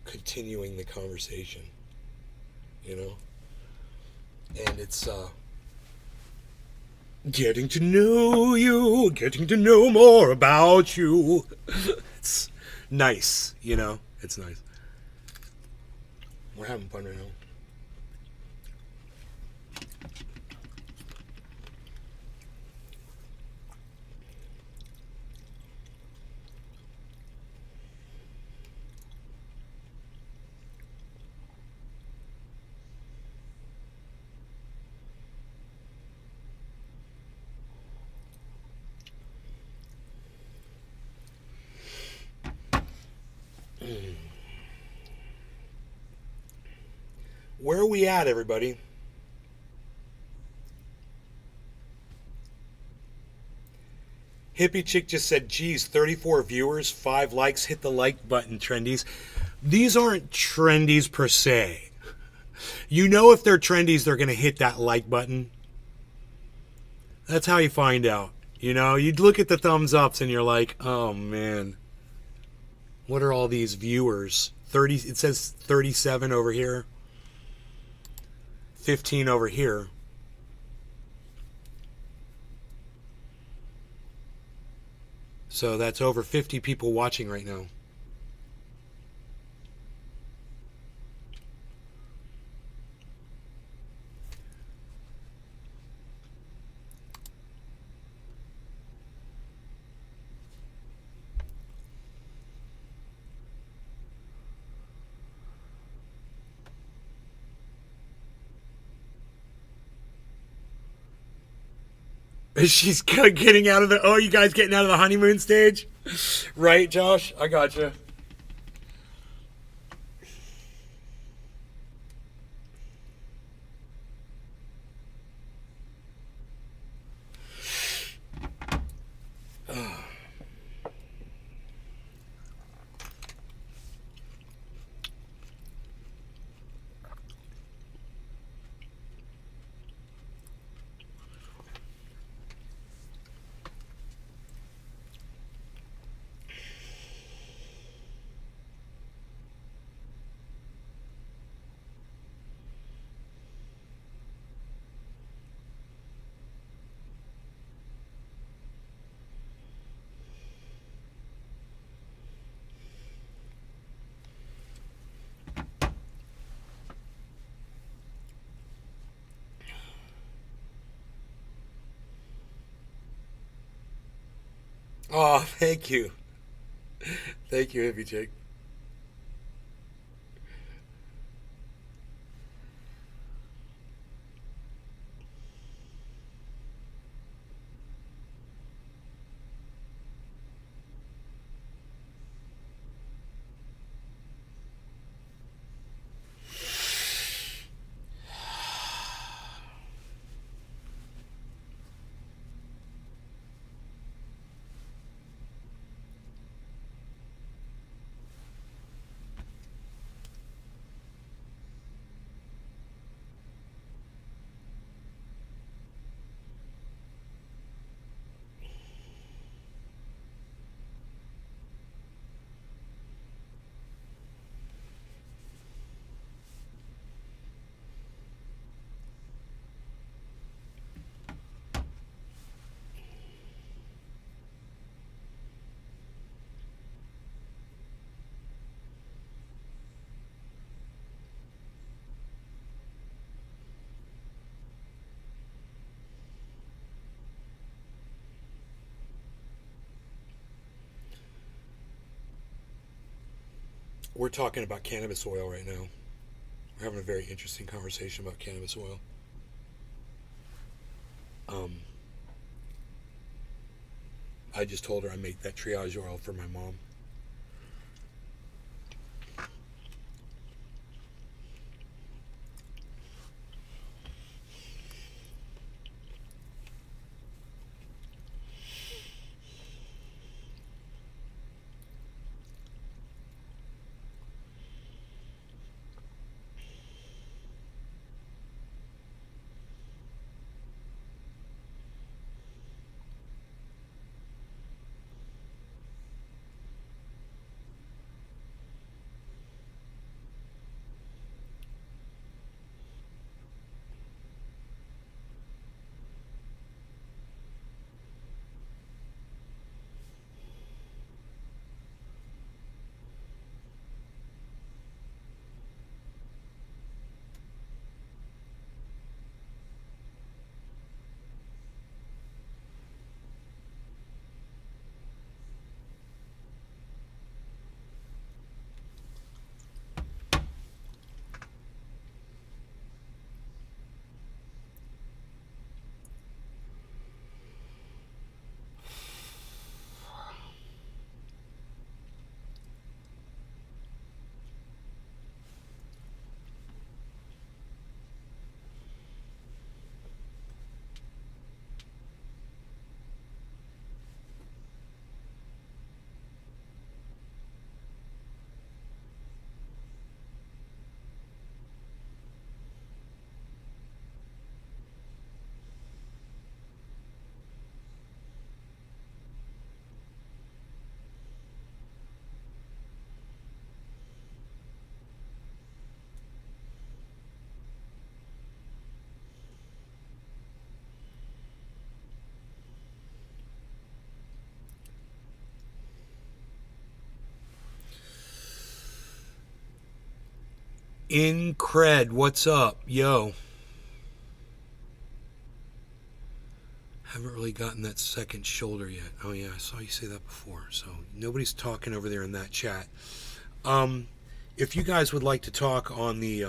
continuing the conversation, you know, and it's getting to know you, getting to know more about you. It's nice, you know, it's nice. We're having fun right now. Where are we at, everybody? Hippie Chick just said, geez, 34 viewers, 5 likes, hit the like button, trendies. These aren't trendies per se. You know if they're trendies, they're going to hit that like button. That's how you find out. You know, you'd look at the thumbs ups and you're like, oh man, what are all these viewers? 30, it says 37 over here. 15 over here. So that's over 50 people watching right now. She's getting out of the... Oh, you guys getting out of the honeymoon stage? Right, Josh? I gotcha. Oh, thank you. Thank you, Hippie Chick. we're talking about cannabis oil right now. We're having a very interesting conversation about cannabis oil. I just told her I make that triage oil for my mom. Incred, what's up? Yo. Haven't really gotten that second shoulder yet. Oh yeah, I saw you say that before. So nobody's talking over there in that chat. If you guys would like to talk on the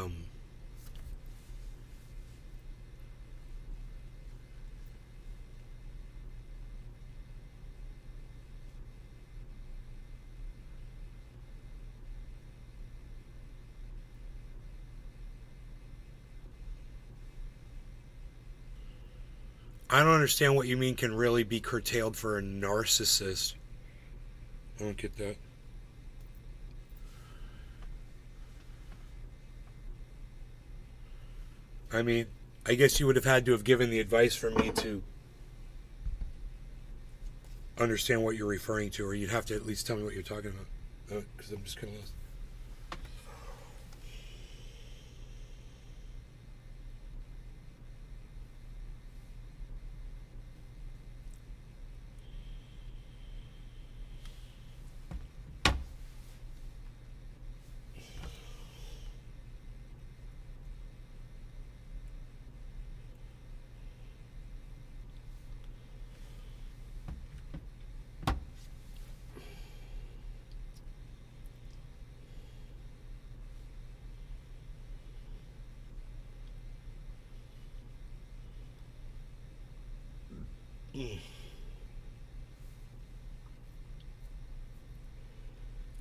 I don't understand what you mean can really be curtailed for a narcissist. I don't get that. I mean, I guess you would have had to have given the advice for me to understand what you're referring to, or you'd have to at least tell me what you're talking about. Because I'm just kind of lost.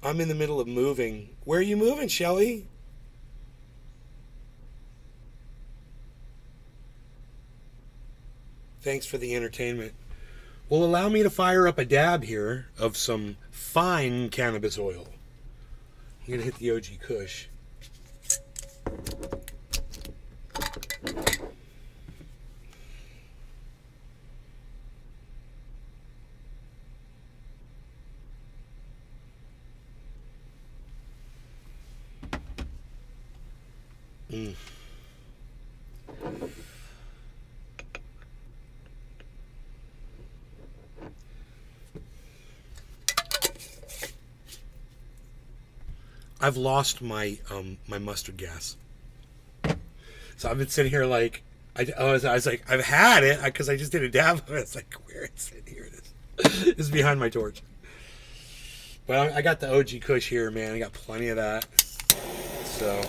I'm in the middle of moving. Where are you moving, Shelly? Thanks for the entertainment. Well, allow me to fire up a dab here of some fine cannabis oil. I'm going to hit the OG Kush. I've lost my my mustard gas, so I've been sitting here like I was like I've had it because I just did a dab of it. It's like where is it? Here it is. It's behind my torch. But I got the OG Kush here, man. I got plenty of that. So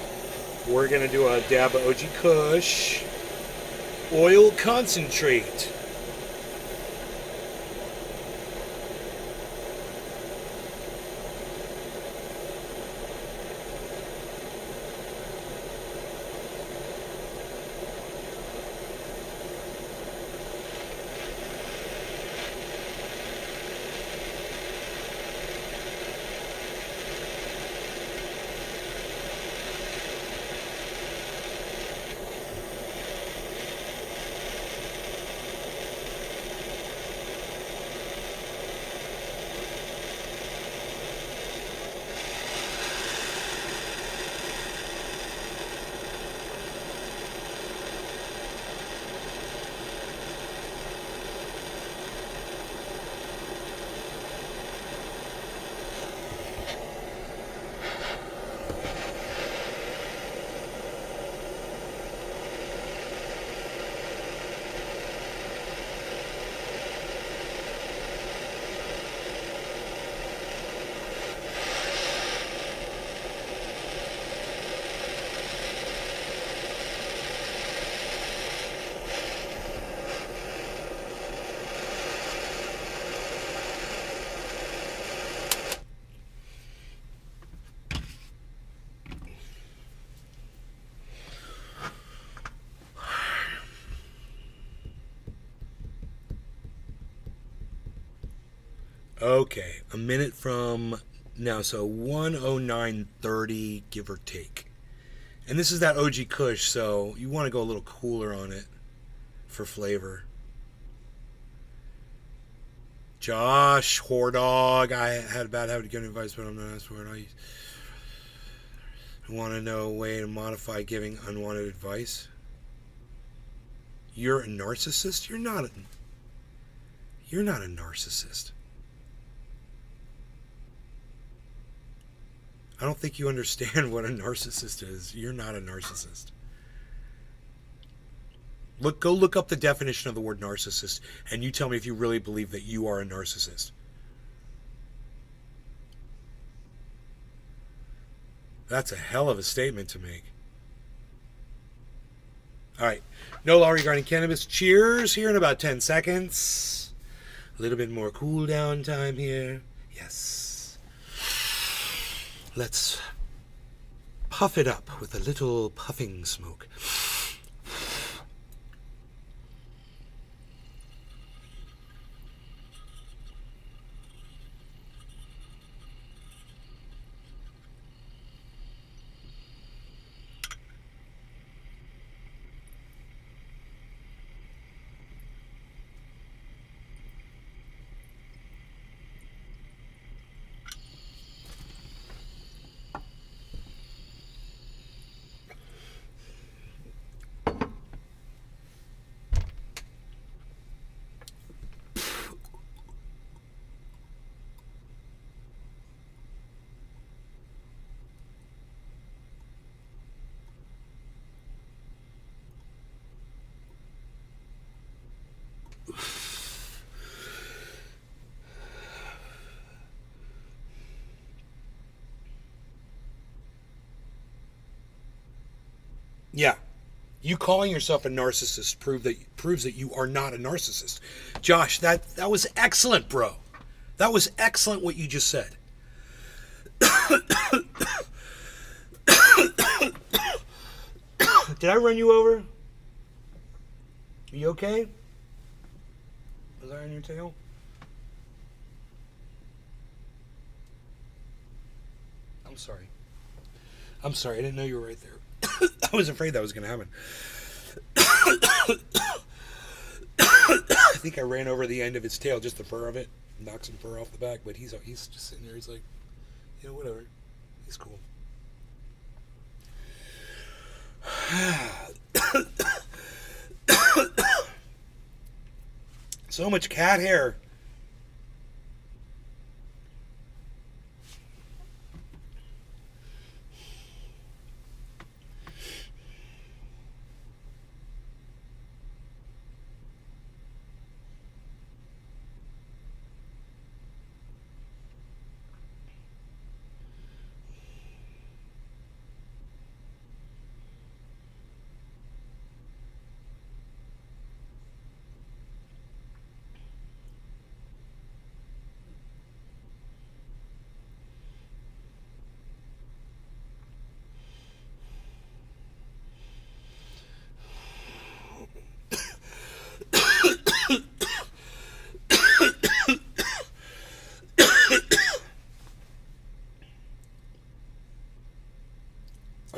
we're gonna do a dab of OG Kush oil concentrate. Okay, a minute from now, so 109.30, give or take. And this is that OG Kush, so you want to go a little cooler on it for flavor. Josh, whore dog, I had a bad habit of giving advice, but I'm not asked for it. I want to know a way to modify giving unwanted advice. You're a narcissist? You're not a narcissist. I don't think you understand what a narcissist is. You're not a narcissist. Go look up the definition of the word narcissist, and you tell me if you really believe that you are a narcissist. That's a hell of a statement to make. All right. No law regarding cannabis. Cheers here in about 10 seconds. A little bit more cool down time here. Yes. Let's puff it up with a little puffing smoke. Yeah. You calling yourself a narcissist proves that you are not a narcissist. Josh, that was excellent, bro. That was excellent what you just said. Did I run you over? Are you okay? Was I on your tail? I'm sorry. I'm sorry. I didn't know you were right there. I was afraid that was going to happen. I think I ran over the end of its tail, just the fur of it, knocked some fur off the back. But he's just sitting there. He's like, whatever. He's cool. So much cat hair.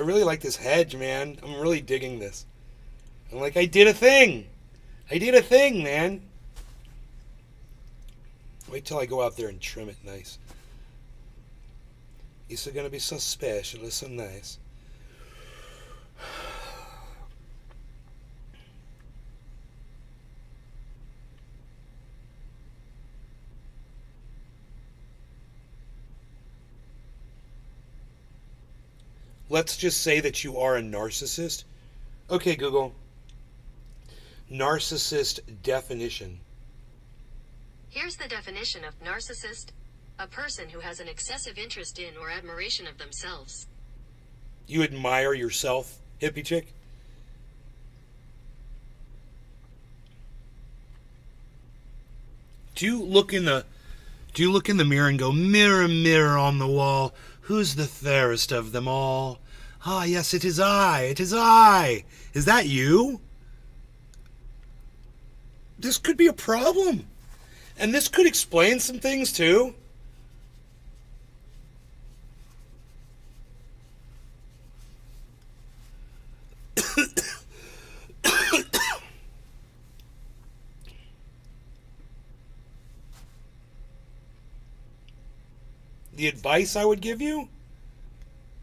really like this hedge, man. I'm really digging this. I'm like, I did a thing. I did a thing, man. Wait till I go out there and trim it nice. It's going to be so special. It's so nice. Let's just say that you are a narcissist. Okay, Google. Narcissist definition. Here's the definition of narcissist: a person who has an excessive interest in or admiration of themselves. You admire yourself, hippie chick? Do you look in the mirror and go, mirror, mirror on the wall, who's the fairest of them all? Ah, yes, it is I. It is I. Is that you? This could be a problem. And this could explain some things too. The advice I would give you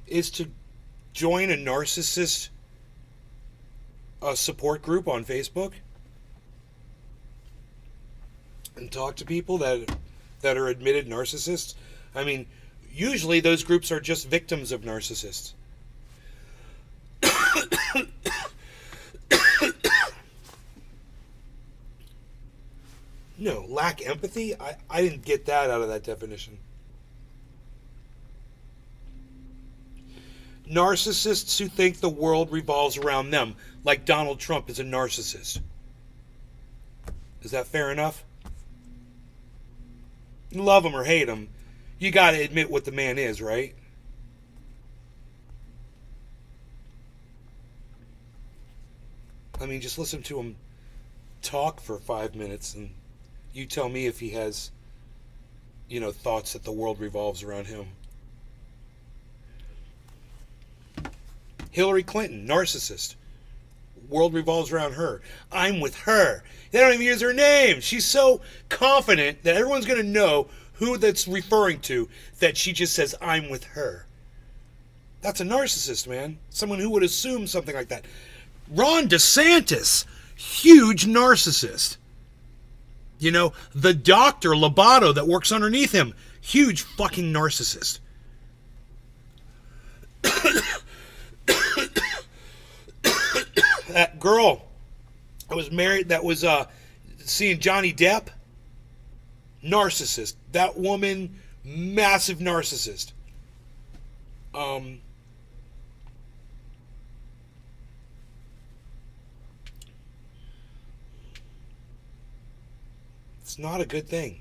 is to join a narcissist support group on Facebook and talk to people that are admitted narcissists. I mean, usually those groups are just victims of narcissists. No, lack empathy? I didn't get that out of that definition. Narcissists who think the world revolves around them, like Donald Trump is a narcissist. Is that fair enough? Love him or hate him, you gotta admit what the man is, right? I mean, just listen to him talk for 5 minutes and you tell me if he has, thoughts that the world revolves around him. Hillary Clinton, narcissist. World revolves around her. I'm with her. They don't even use her name. She's so confident that everyone's going to know who that's referring to that she just says, I'm with her. That's a narcissist, man. Someone who would assume something like that. Ron DeSantis, huge narcissist. The doctor, Lobato, that works underneath him, huge fucking narcissist. That girl that was married, that was seeing Johnny Depp, narcissist. That woman, massive narcissist. It's not a good thing,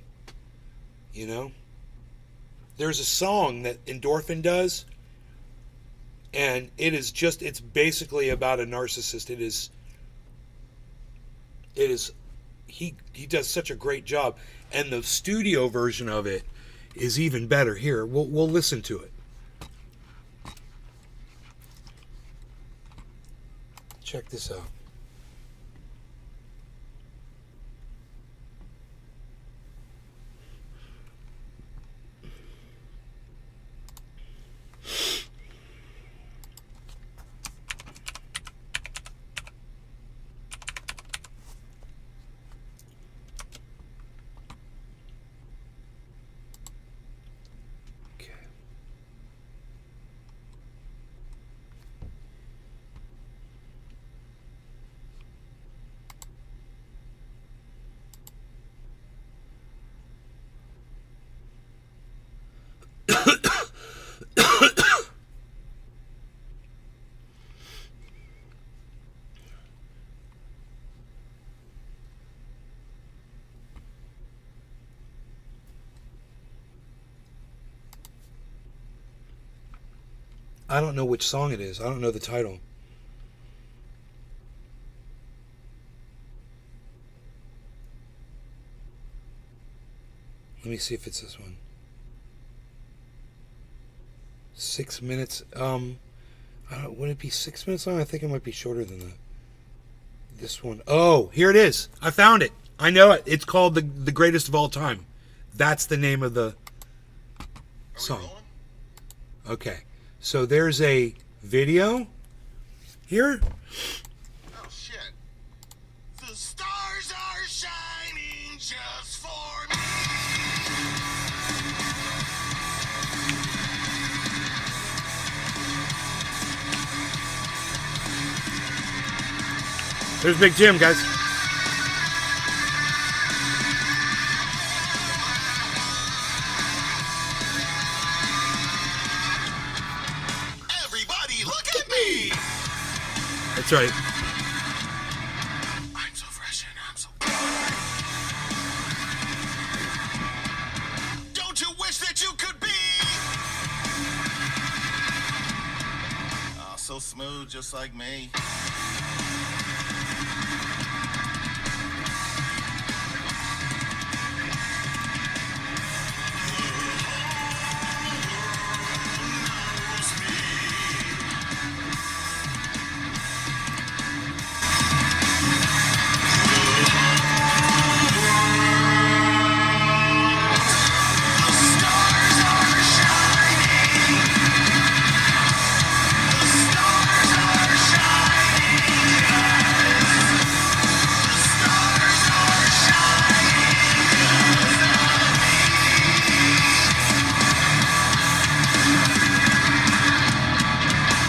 There's a song that Endorphin does, and it's basically about a narcissist. He does such a great job, and the studio version of it is even better. Here, we'll listen to it. Check this out. I don't know which song it is. I don't know the title. Let me see if it's this one. 6 minutes. Would it be 6 minutes long? I think it might be shorter than that. This one. Oh, here it is. I found it. I know it. It's called the Greatest of All Time. That's the name of the song. Okay. So there's a video here. Oh shit. The stars are shining just for me. There's Big Jim, guys. Everybody look at me. That's right. I'm so fresh and I'm so good. Don't you wish that you could be? Oh, so smooth, just like me.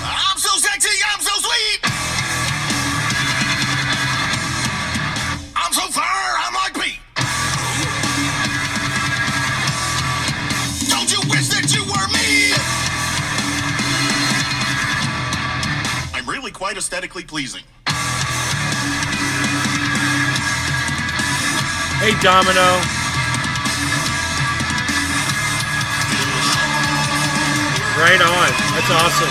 I'm so sexy, I'm so sweet. I'm so far, I'm like Pete. Don't you wish that you were me? I'm really quite aesthetically pleasing. Hey, Domino. Right on. That's awesome.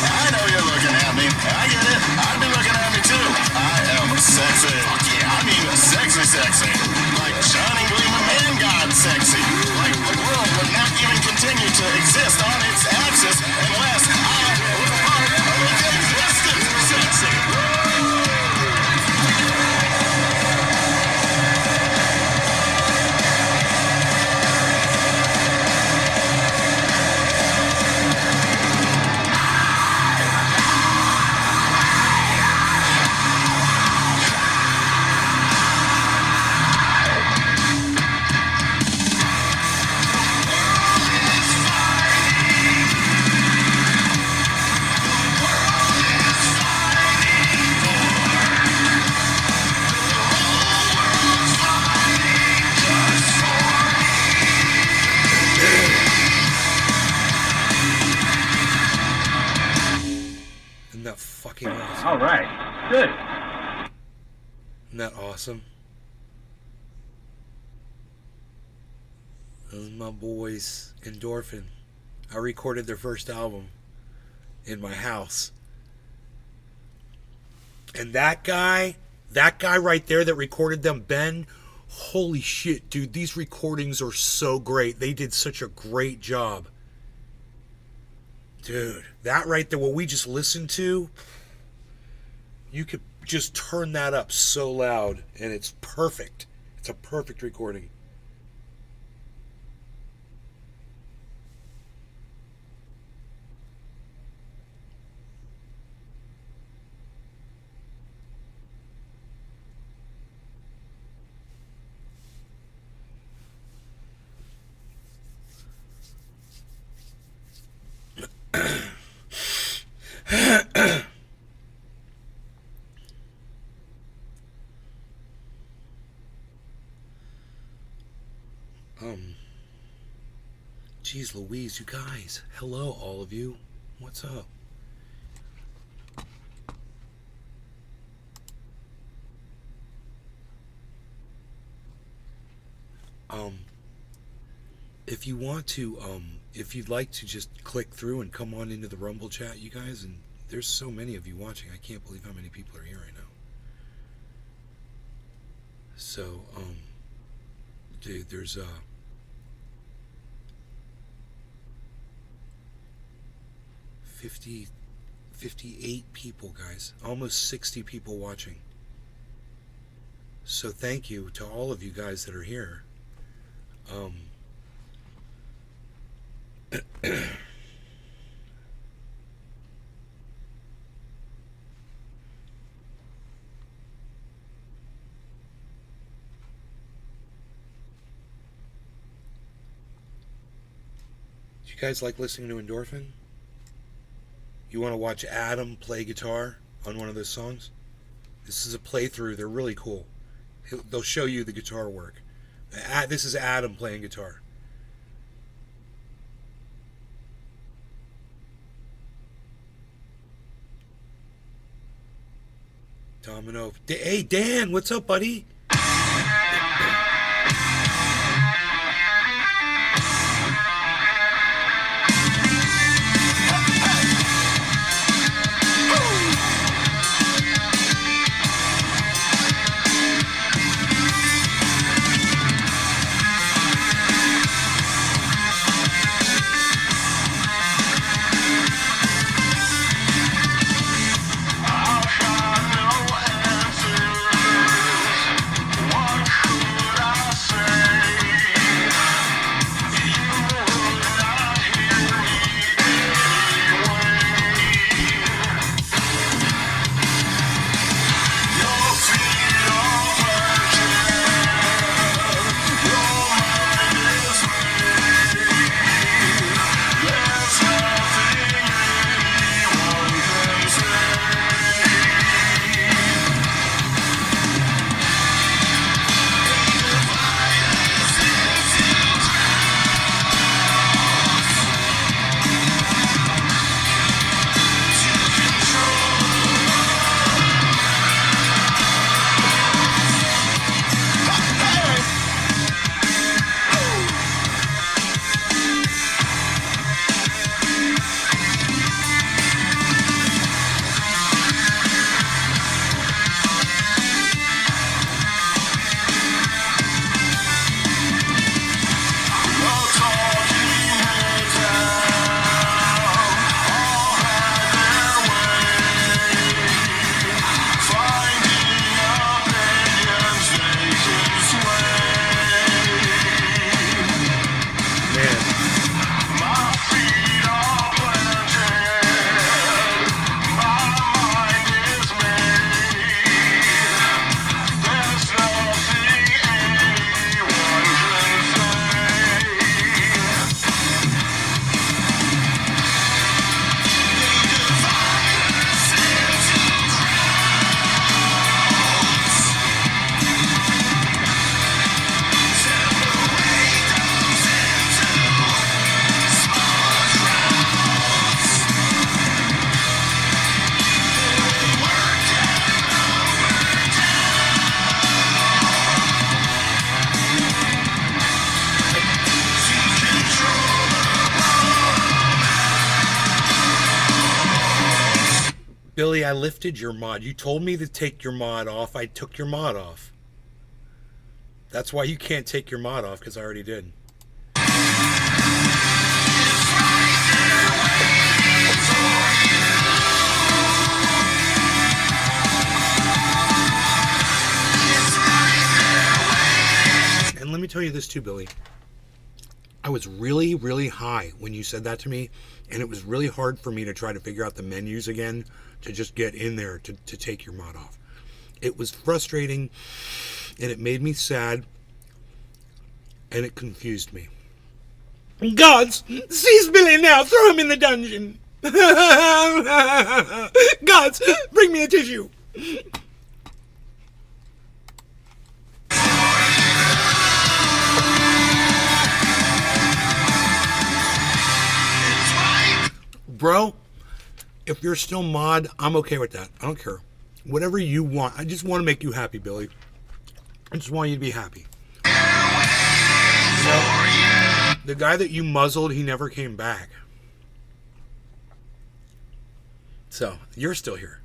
I know you're looking at me. I get it. I've been looking at me too. I am sexy. Fuck yeah, I mean sexy, sexy. Like shining gleaming man god sexy. Like the world would not even continue to exist on its axis unless I was a part of its existence. Sexy. Isn't that fucking awesome? All right. Good. Isn't that awesome? Those are my boys, Endorphin. I recorded their first album in my house. And that guy right there that recorded them, Ben, holy shit, dude, these recordings are so great. They did such a great job. Dude, that right there, what we just listened to, you could just turn that up so loud, and it's perfect. It's a perfect recording. Geez Louise, you guys. Hello, all of you. What's up? If you want to, if you'd like to just click through and come on into the Rumble chat, you guys, and there's so many of you watching. I can't believe how many people are here right now. So, dude, there's 58 people, guys. Almost 60 people watching. So thank you to all of you guys that are here. Do you guys like listening to Endorphin? You want to watch Adam play guitar on one of those songs? This is a playthrough. They're really cool. They'll show you the guitar work. This is Adam playing guitar. Domino. Hey, Dan, what's up, buddy? Billy, I lifted your mod. You told me to take your mod off. I took your mod off. That's why you can't take your mod off, because I already did. And let me tell you this too, Billy. I was really, really high when you said that to me, and it was really hard for me to try to figure out the menus again to just get in there to take your mod off. It was frustrating, and it made me sad, and it confused me. Gods, seize Billy now! Throw him in the dungeon! Gods, bring me a tissue! Bro, if you're still mod, I'm okay with that. I don't care. Whatever you want. I just want to make you happy, Billy. I just want you to be happy. So, the guy that you muzzled, he never came back. So, you're still here.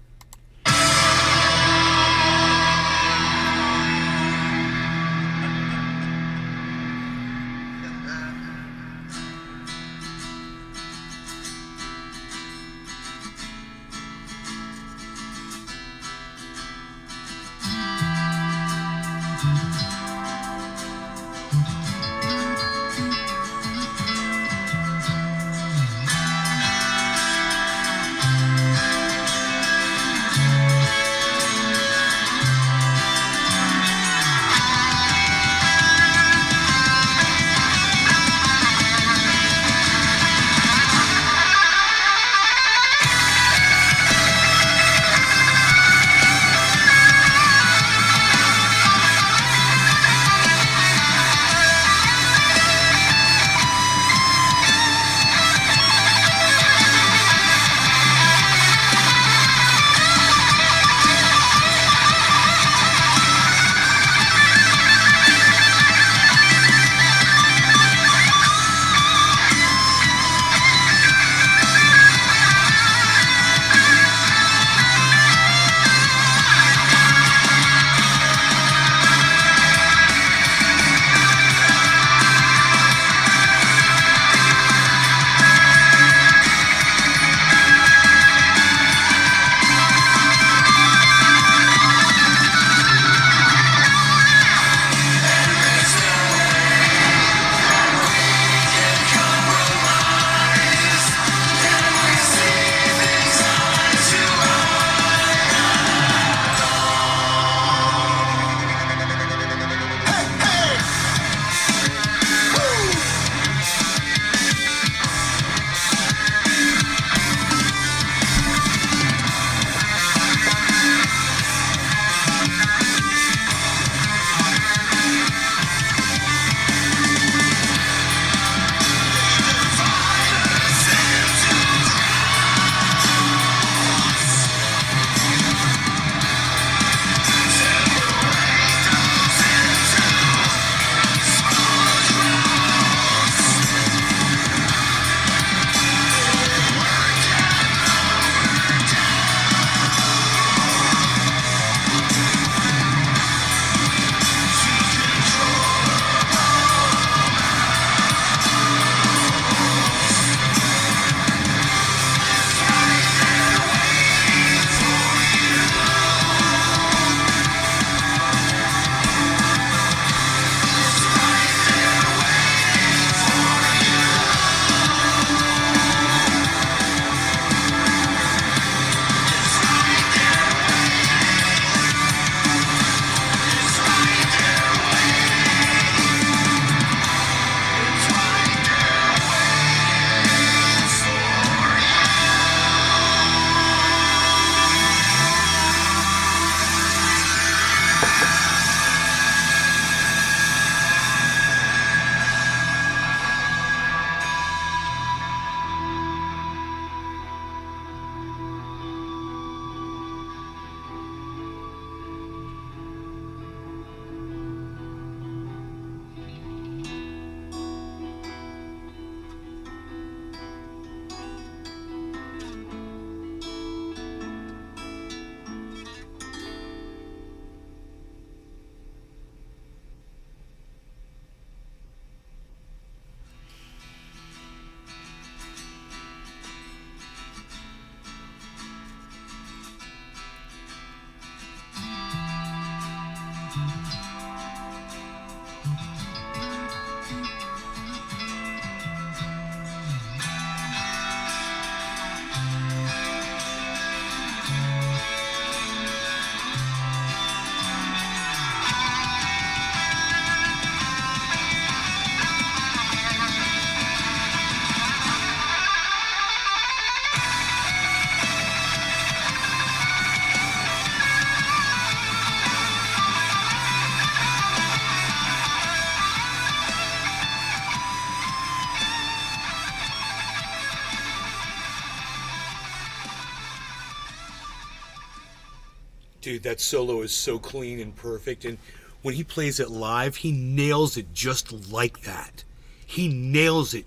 Dude, that solo is so clean and perfect, and when he plays it live, he nails it just like that. He nails it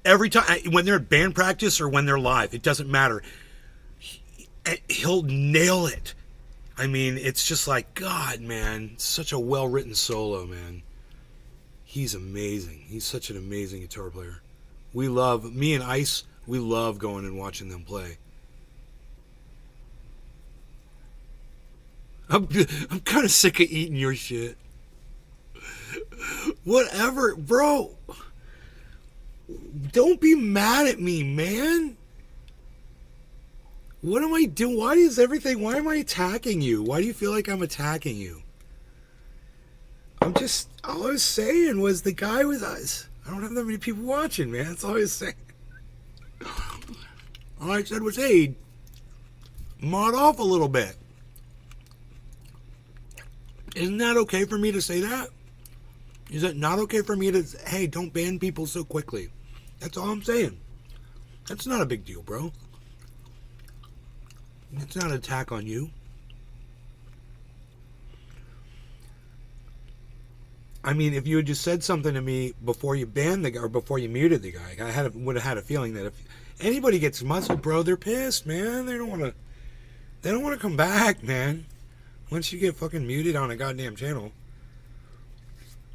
every time. When they're at band practice or when they're live, it doesn't matter. He'll nail it. I mean, it's just like, God, man, such a well-written solo, man. He's amazing. He's such an amazing guitar player. Me and Ice, we love going and watching them play. I'm kind of sick of eating your shit. Whatever, bro. Don't be mad at me, man. What am I doing? Why am I attacking you? Why do you feel like I'm attacking you? All I was saying was the guy was us. I don't have that many people watching, man. That's all I was saying. All I said was, hey, mod off a little bit. Isn't that okay for me to say that? Is it not okay for me to say, hey, don't ban people so quickly? That's all I'm saying. That's not a big deal, bro. It's not an attack on you. I mean, if you had just said something to me before you banned the guy or before you muted the guy, I would have had a feeling that if anybody gets muzzled, bro, they're pissed, man. They don't want to come back, man. Once you get fucking muted on a goddamn channel,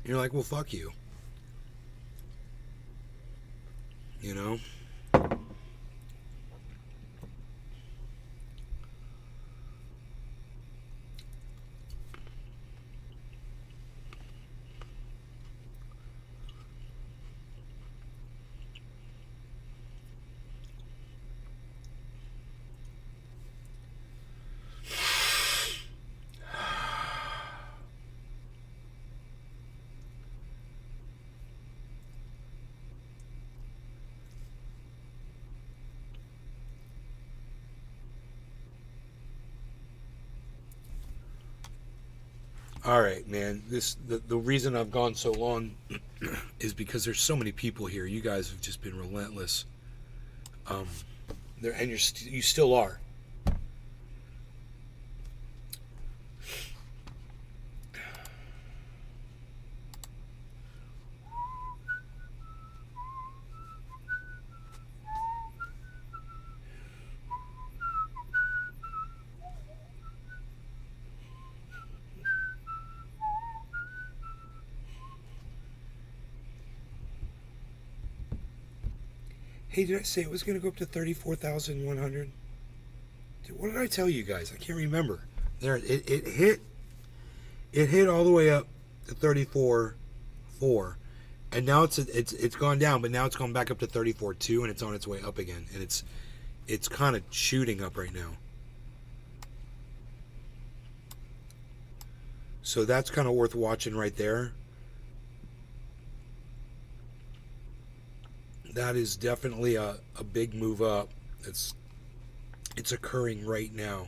you're like, well, fuck you. You know? All right, man. The reason I've gone so long is because there's so many people here. You guys have just been relentless. And you still are. Hey, did I say it was going to go up to 34,100? What did I tell you guys? I can't remember. There, it hit all the way up to 34.4, and now it's gone down, but now it's gone back up to 34.2, and it's on its way up again, and it's kind of shooting up right now. So that's kind of worth watching right there. That is definitely a big move up. It's occurring right now.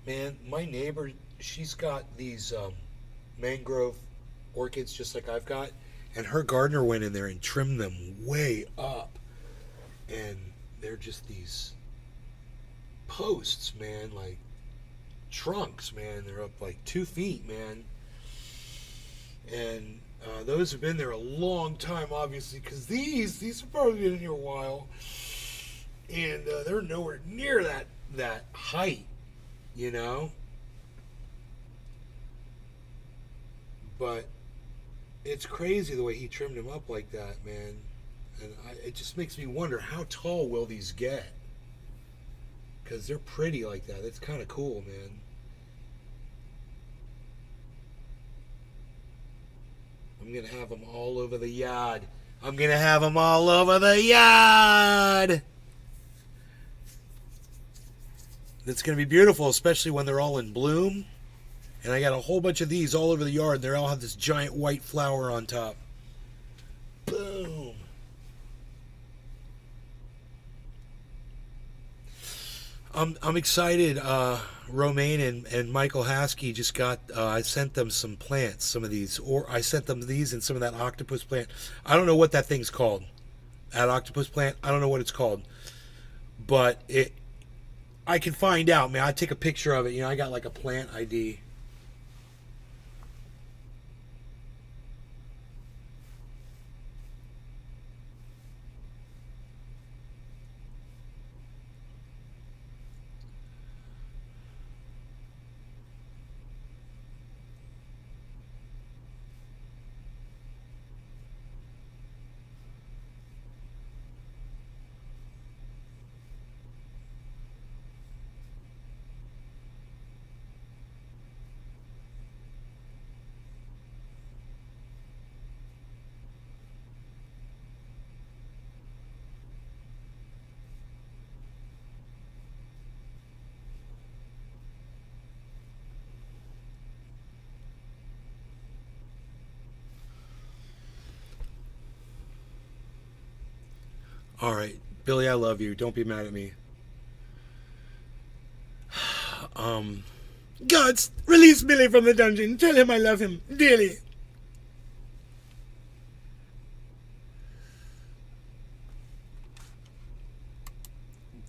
Man, my neighbor, she's got these mangrove orchids just like I've got, and her gardener went in there and trimmed them way up, and they're just these posts, man, like trunks, man. They're up like 2 feet, man, and those have been there a long time, obviously, because these have probably been in here a while, and they're nowhere near that height. You know, but it's crazy the way he trimmed him up like that, man. And it just makes me wonder, how tall will these get? Because they're pretty like that. It's kind of cool, man. I'm going to have them all over the yard. I'm going to have them all over the yard. It's going to be beautiful, especially when they're all in bloom. And I got a whole bunch of these all over the yard. They all have this giant white flower on top. Boom. I'm excited. Romaine and Michael Haskey just got, I sent them some plants, some of these, or I sent them these and some of that octopus plant. I don't know what that thing's called. That octopus plant, I don't know what it's called. But I can find out, man. I take a picture of it. You know, I got like a plant ID. All right, Billy, I love you. Don't be mad at me. Gods, release Billy from the dungeon. Tell him I love him dearly.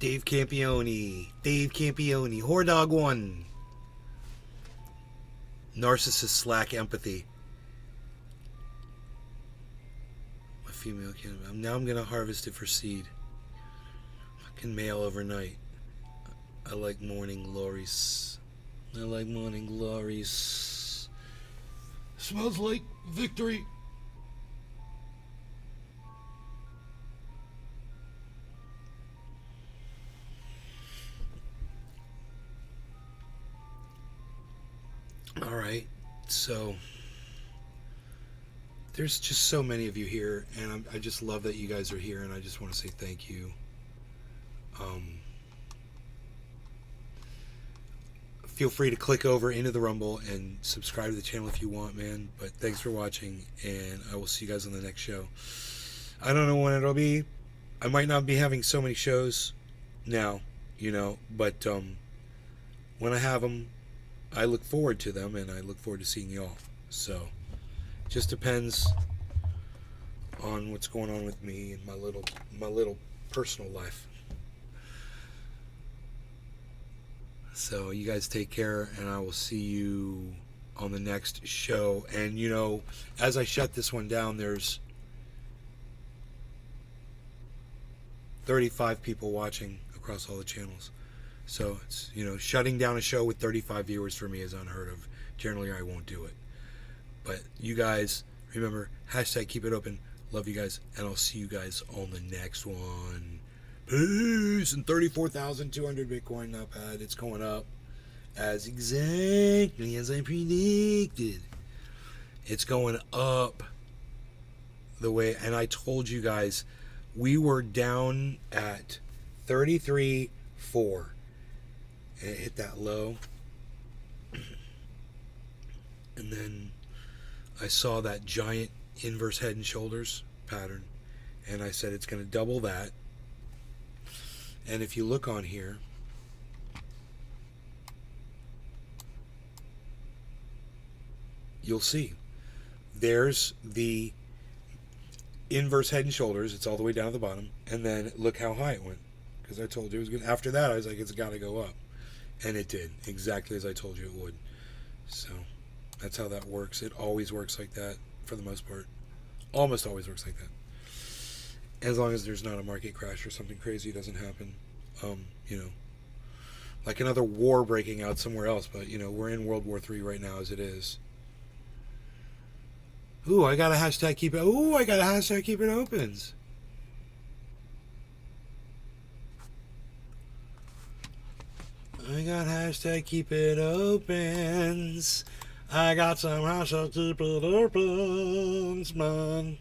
Dave Campione. Whore 1. Narcissist / empathy. A female cannabis. Now I'm gonna harvest it for seed. Fucking male overnight. I like morning glories. Smells like victory. All right, so there's just so many of you here, and I just love that you guys are here, and I just want to say thank you. Feel free to click over into the Rumble and subscribe to the channel if you want, man. But thanks for watching, and I will see you guys on the next show. I don't know when it'll be. I might not be having so many shows now, you know, but when I have them, I look forward to them, and I look forward to seeing y'all. So, just depends on what's going on with me and my little personal life. So, you guys take care, and I will see you on the next show. And, you know, as I shut this one down, there's 35 people watching across all the channels. So, it's, you know, shutting down a show with 35 viewers for me is unheard of. Generally, I won't do it. But you guys, remember, hashtag keep it open. Love you guys, and I'll see you guys on the next one. Peace. And 34,200 Bitcoin not bad. It's going up as exactly as I predicted. It's going up the way, and I told you guys, we were down at 33.4. And it hit that low. And then I saw that giant inverse head and shoulders pattern. And I said it's going to double that. And if you look on here, you'll see. There's the inverse head and shoulders. It's all the way down at the bottom. And then look how high it went. Because I told you it was good. After that, I was like, it's got to go up. And it did. Exactly as I told you it would. So, that's how that works. It always works like that, for the most part. Almost always works like that. As long as there's not a market crash or something crazy doesn't happen. You know, like another war breaking out somewhere else. But, you know, we're in World War III right now as it is. Ooh, I got a hashtag keep it. Ooh, I got a hashtag keep it opens. I got hashtag keep it opens. I got some house to keep it open, man.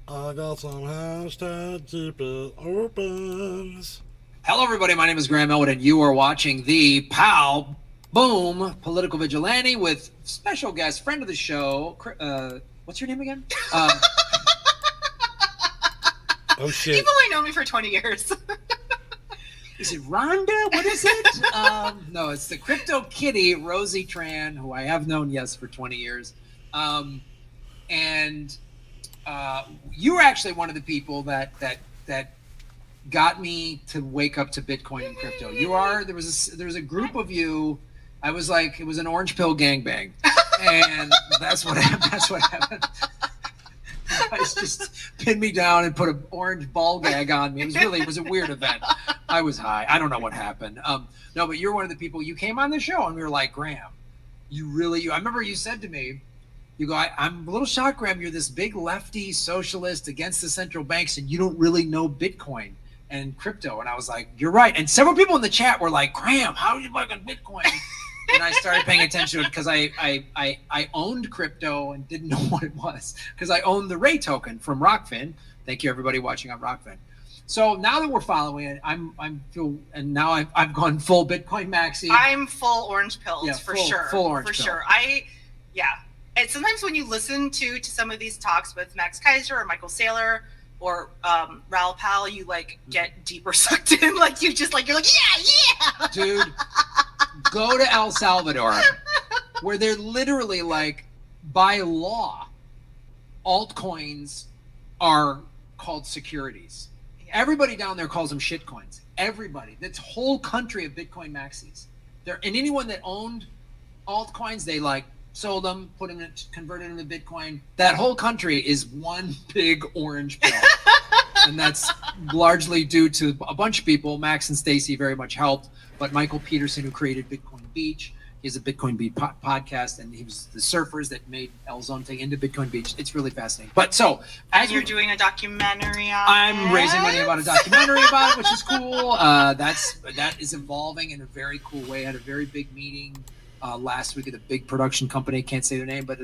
I got some house to keep it open. Hello, everybody. My name is Graham Elwood, and you are watching the Pow Boom Political Vigilante with special guest, friend of the show. What's your name again? Oh shit! You've only known me for 20 years. Is it Rhonda? What is it? No, it's the Crypto Kitty, Rosie Tran, who I have known, yes, for 20 years. And you were actually one of the people that got me to wake up to Bitcoin and crypto. There was a group of you. I was like, it was an orange pill gangbang, and that's what happened. You guys just pinned me down and put an orange ball gag on me. It was a weird event. I was high. I don't know what happened. No, but you're one of the people. You came on the show and we were like, Graham, I remember you said to me, you go, I'm a little shocked, Graham. You're this big lefty socialist against the central banks, and you don't really know Bitcoin and crypto. And I was like, you're right. And several people in the chat were like, Graham, how are you fucking Bitcoin? And I started paying attention to it because I owned crypto and didn't know what it was because I owned the Ray token from Rockfin. Thank you, everybody watching on Rockfin. So now that we're following it, now I've gone full Bitcoin maxi. I'm full orange pills, Yeah, for full- sure. full orange for pill. sure. And sometimes when you listen to some of these talks with Max Kaiser or Michael Saylor or Raoul Pal, you like get deeper sucked in. Like you're like, yeah. Dude, go to El Salvador, where they're literally like, by law, altcoins are called securities. Yeah. Everybody down there calls them shitcoins. Everybody. That's whole country of Bitcoin maxis. And anyone that owned altcoins, they like sold them, converted them to Bitcoin. That whole country is one big orange pill. And that's largely due to a bunch of people. Max and Stacy very much helped, but Michael Peterson, who created Bitcoin Beach, he has a Bitcoin Beach podcast, and he was the surfers that made El Zonte into Bitcoin Beach. It's really fascinating. But so, as You're doing a documentary on I'm it? raising money about a documentary about it, which is cool. That is evolving in a very cool way. I had a very big meeting last week at a big production company. Can't say their name, but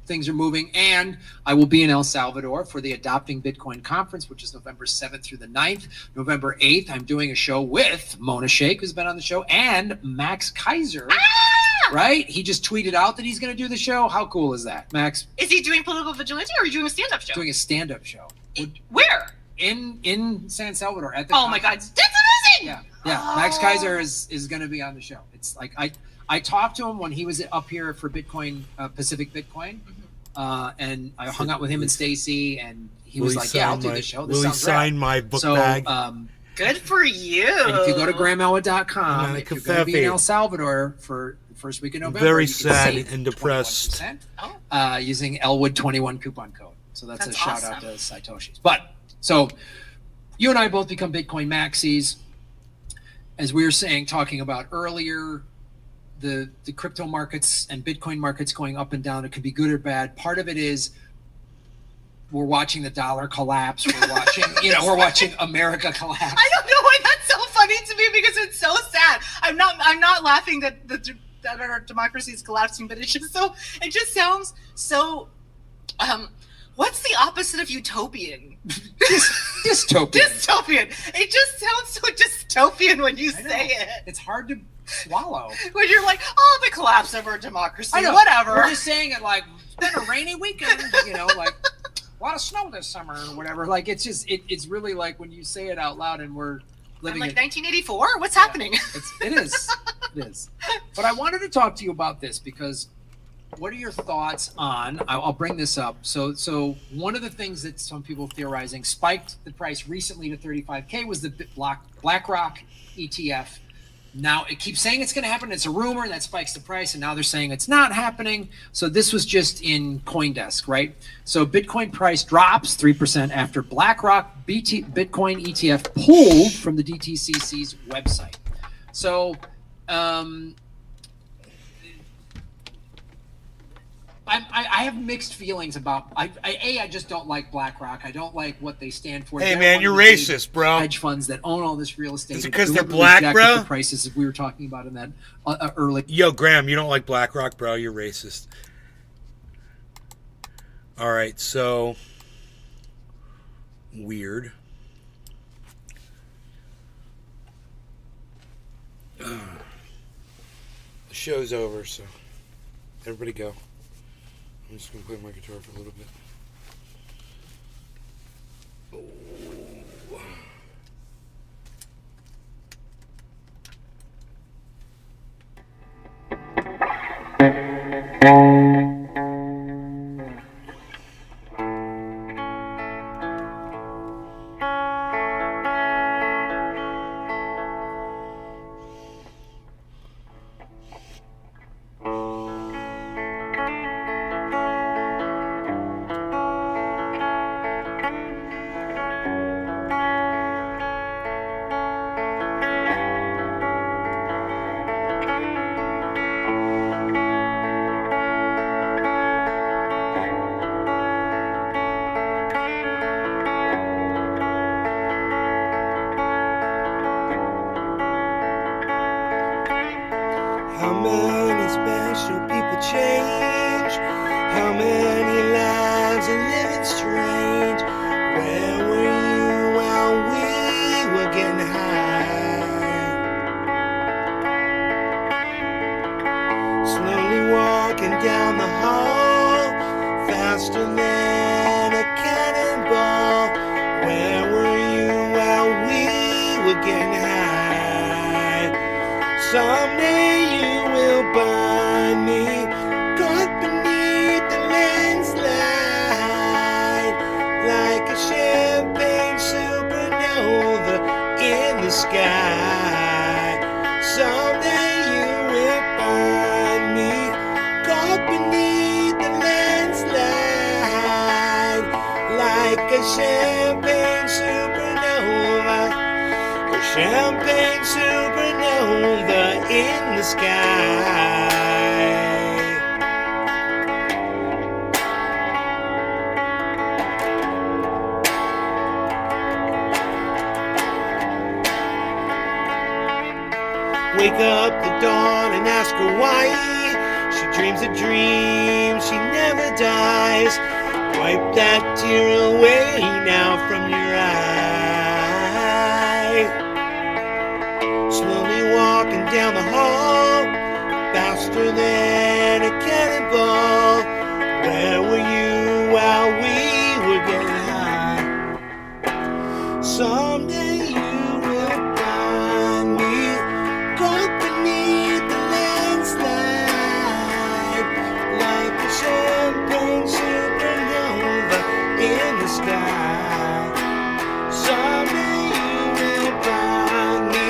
things are moving. And I will be in El Salvador for the Adopting Bitcoin Conference, which is November 7th through the 9th. November 8th, I'm doing a show with Mona Sheikh, who's been on the show, and Max Kaiser. Right? He just tweeted out that he's going to do the show. How cool is that, Max? Is he doing political vigilante or are you doing a stand-up show? Doing a stand-up show Where? in San Salvador at the Oh my God, conference. that's amazing! Yeah. Oh. Max Kaiser is going to be on the show. It's like I talked to him when he was up here for Bitcoin, Pacific Bitcoin, and I hung out with him and Stacy, and he was like, "Yeah, I'll do the show. This Will he sounds rad." sign my book So, bag? Good for you. and if you go to GrahamElwood.com, I'm if at you're going to be in Covfefe. El Salvador for the first week in November, Very you can sad save and depressed. 21%, using Elwood 21 coupon code. So that's a That's shout out awesome. to Satoshis. But so you and I both become Bitcoin maxis. As we were talking about earlier, the crypto markets and Bitcoin markets going up and down. It could be good or bad. Part of it is we're watching the dollar collapse. We're watching America collapse. I don't know why that's so funny to me because it's so sad. I'm not laughing that our democracy is collapsing, but it just sounds so. What's the opposite of utopian? Dystopian. Dystopian. It just sounds so dystopian when you I know. say it. It's hard to swallow. When you're like, oh, the collapse of our democracy, I know. whatever. We're just saying it like it's been a rainy weekend, like a lot of snow this summer or whatever. Like it's just it's really like when you say it out loud and we're I'm living like it. 1984. What's happening? It is. But I wanted to talk to you about this because what are your thoughts on? I'll bring this up. So one of the things that some people theorizing spiked the price recently to 35K was the BlackRock ETF. Now it keeps saying it's going to happen. It's a rumor that spikes the price, and now they're saying it's not happening. So this was just in CoinDesk, right? So Bitcoin price drops 3% after BlackRock Bitcoin ETF pulled from the DTCC's website. So I have mixed feelings about. I just don't like BlackRock. I don't like what they stand for. Hey, They're man, one you're of the big racist, bro. Hedge funds that own all this real estate. Is it 'cause and they're deliberately black, jack bro? up the prices we were talking about in that early. Yo, Graham, you don't like BlackRock, bro? You're racist. All right, so weird. The show's over, so everybody go. I'm just gonna play my guitar for a little bit. How many special people change? How many lives are living strange? Where were you while we were getting high? Slowly walking down the hall, faster than a cannonball. Where were you while we were getting high? Someday you will find me caught beneath the landslide, like a champagne supernova in the sky. Someday you will find me caught beneath the landslide, like a champagne supernova. A champagne supernova in the sky. Wake up the dawn and ask her why. She dreams a dream, she never dies. Wipe that tear away now from your eye. Slowly walking down the hall, faster than a cannonball. Where were you while we were getting high? Someday you will find me caught beneath the landslide, like a champagne supernova in the sky. Someday you will find me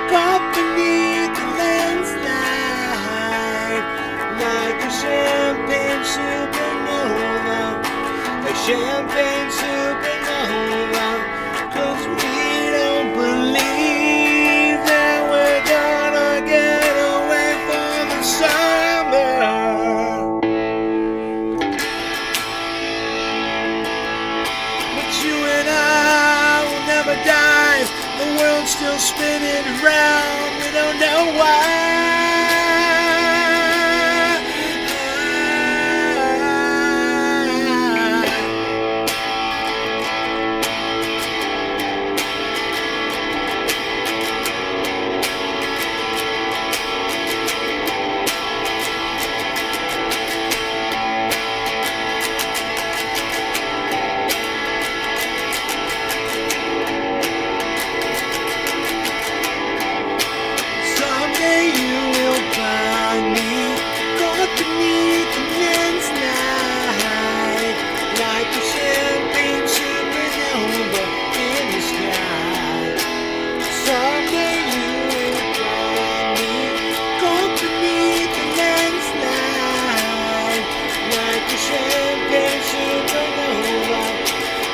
caught beneath the landslide, like a champagne supernova, a champagne supernova. 'Cause we don't believe that we're gonna get away for the summer. But you and I will never die. The world's still spinning around. We don't know why. Someday you will find me caught beneath the landslide, like a champagne supernova in the sky. Someday you will find me caught beneath the landslide, like a champagne supernova,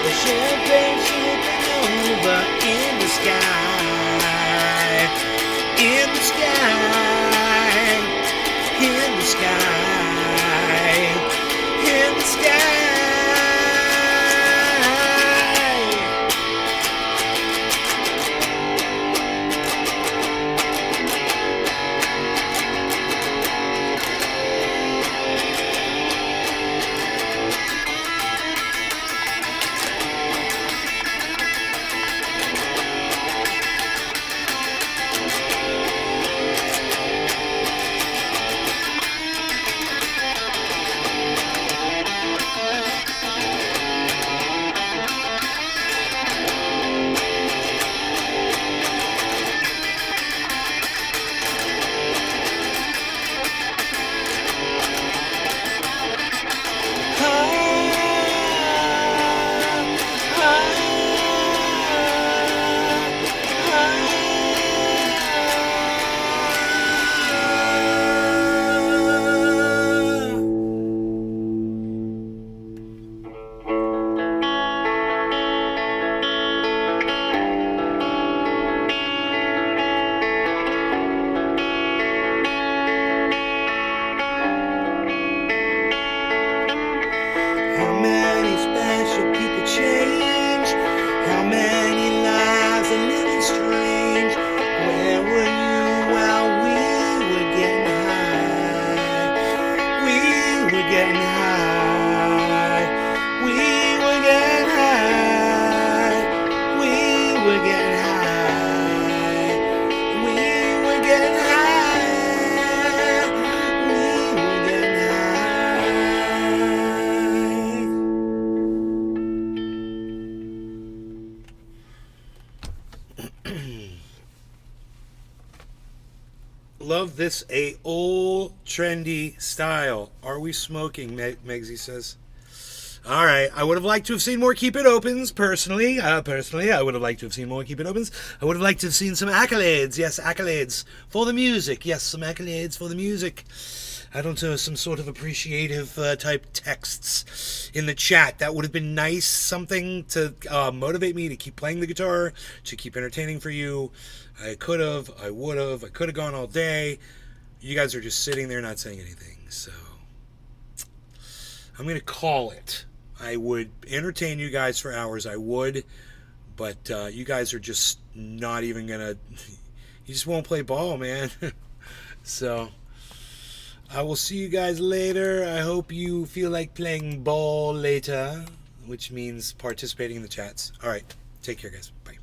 a champagne supernova in the sky. In the sky, in the sky. getting high. We were getting high. We were getting high. We were getting high. We were getting high. Love this old trendy style. Are we smoking? Megsy says. All right. I would have liked to have seen more Keep It Opens. Personally, I would have liked to have seen more Keep It Opens. I would have liked to have seen some accolades. Yes, accolades for the music. Yes, some accolades for the music. I don't know, some sort of appreciative type texts in the chat. That would have been nice. Something to motivate me to keep playing the guitar, to keep entertaining for you. I could have, I would have, I could have gone all day. You guys are just sitting there not saying anything. So I'm going to call it. I would entertain you guys for hours. I would. But you guys are just not even going to... You just won't play ball, man. So I will see you guys later. I hope you feel like playing ball later, which means participating in the chats. All right. Take care, guys. Bye.